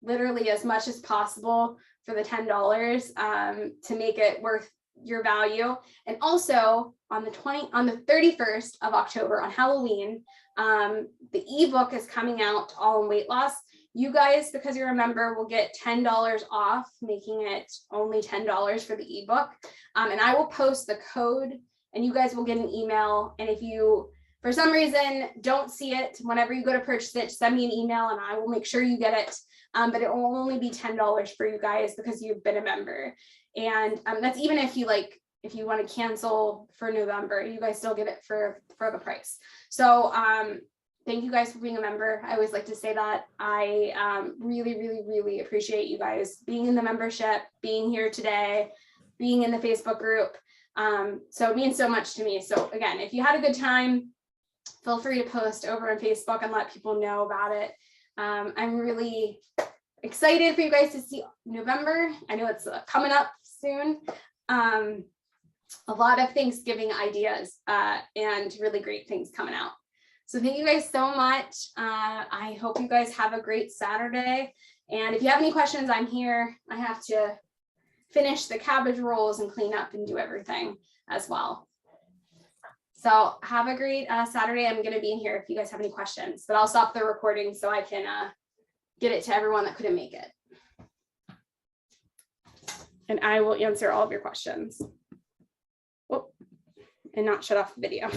literally as much as possible for the $10 to make it worth your value. And also on the 31st of October on Halloween, the ebook is coming out, All in Weight Loss. You guys, because you're a member, will get $10 off, making it only $10 for the ebook. And I will post the code and you guys will get an email. And if you, for some reason, don't see it, whenever you go to purchase it, send me an email and I will make sure you get it. But it will only be $10 for you guys because you've been a member. And that's even if you if you want to cancel for November, you guys still get it for the price. So thank you guys for being a member. I always like to say that. I really, really, really appreciate you guys being in the membership, being here today, being in the Facebook group. So it means so much to me. So again, if you had a good time, feel free to post over on Facebook and let people know about it. I'm really excited for you guys to see November. I know it's coming up soon. a lot of Thanksgiving ideas and really great things coming out. So thank you guys so much. I hope you guys have a great Saturday. And if you have any questions, I'm here. I have to finish the cabbage rolls and clean up and do everything as well. So have a great Saturday. I'm going to be in here if you guys have any questions, but I'll stop the recording so I can get it to everyone that couldn't make it. And I will answer all of your questions. Oh, and not shut off the video.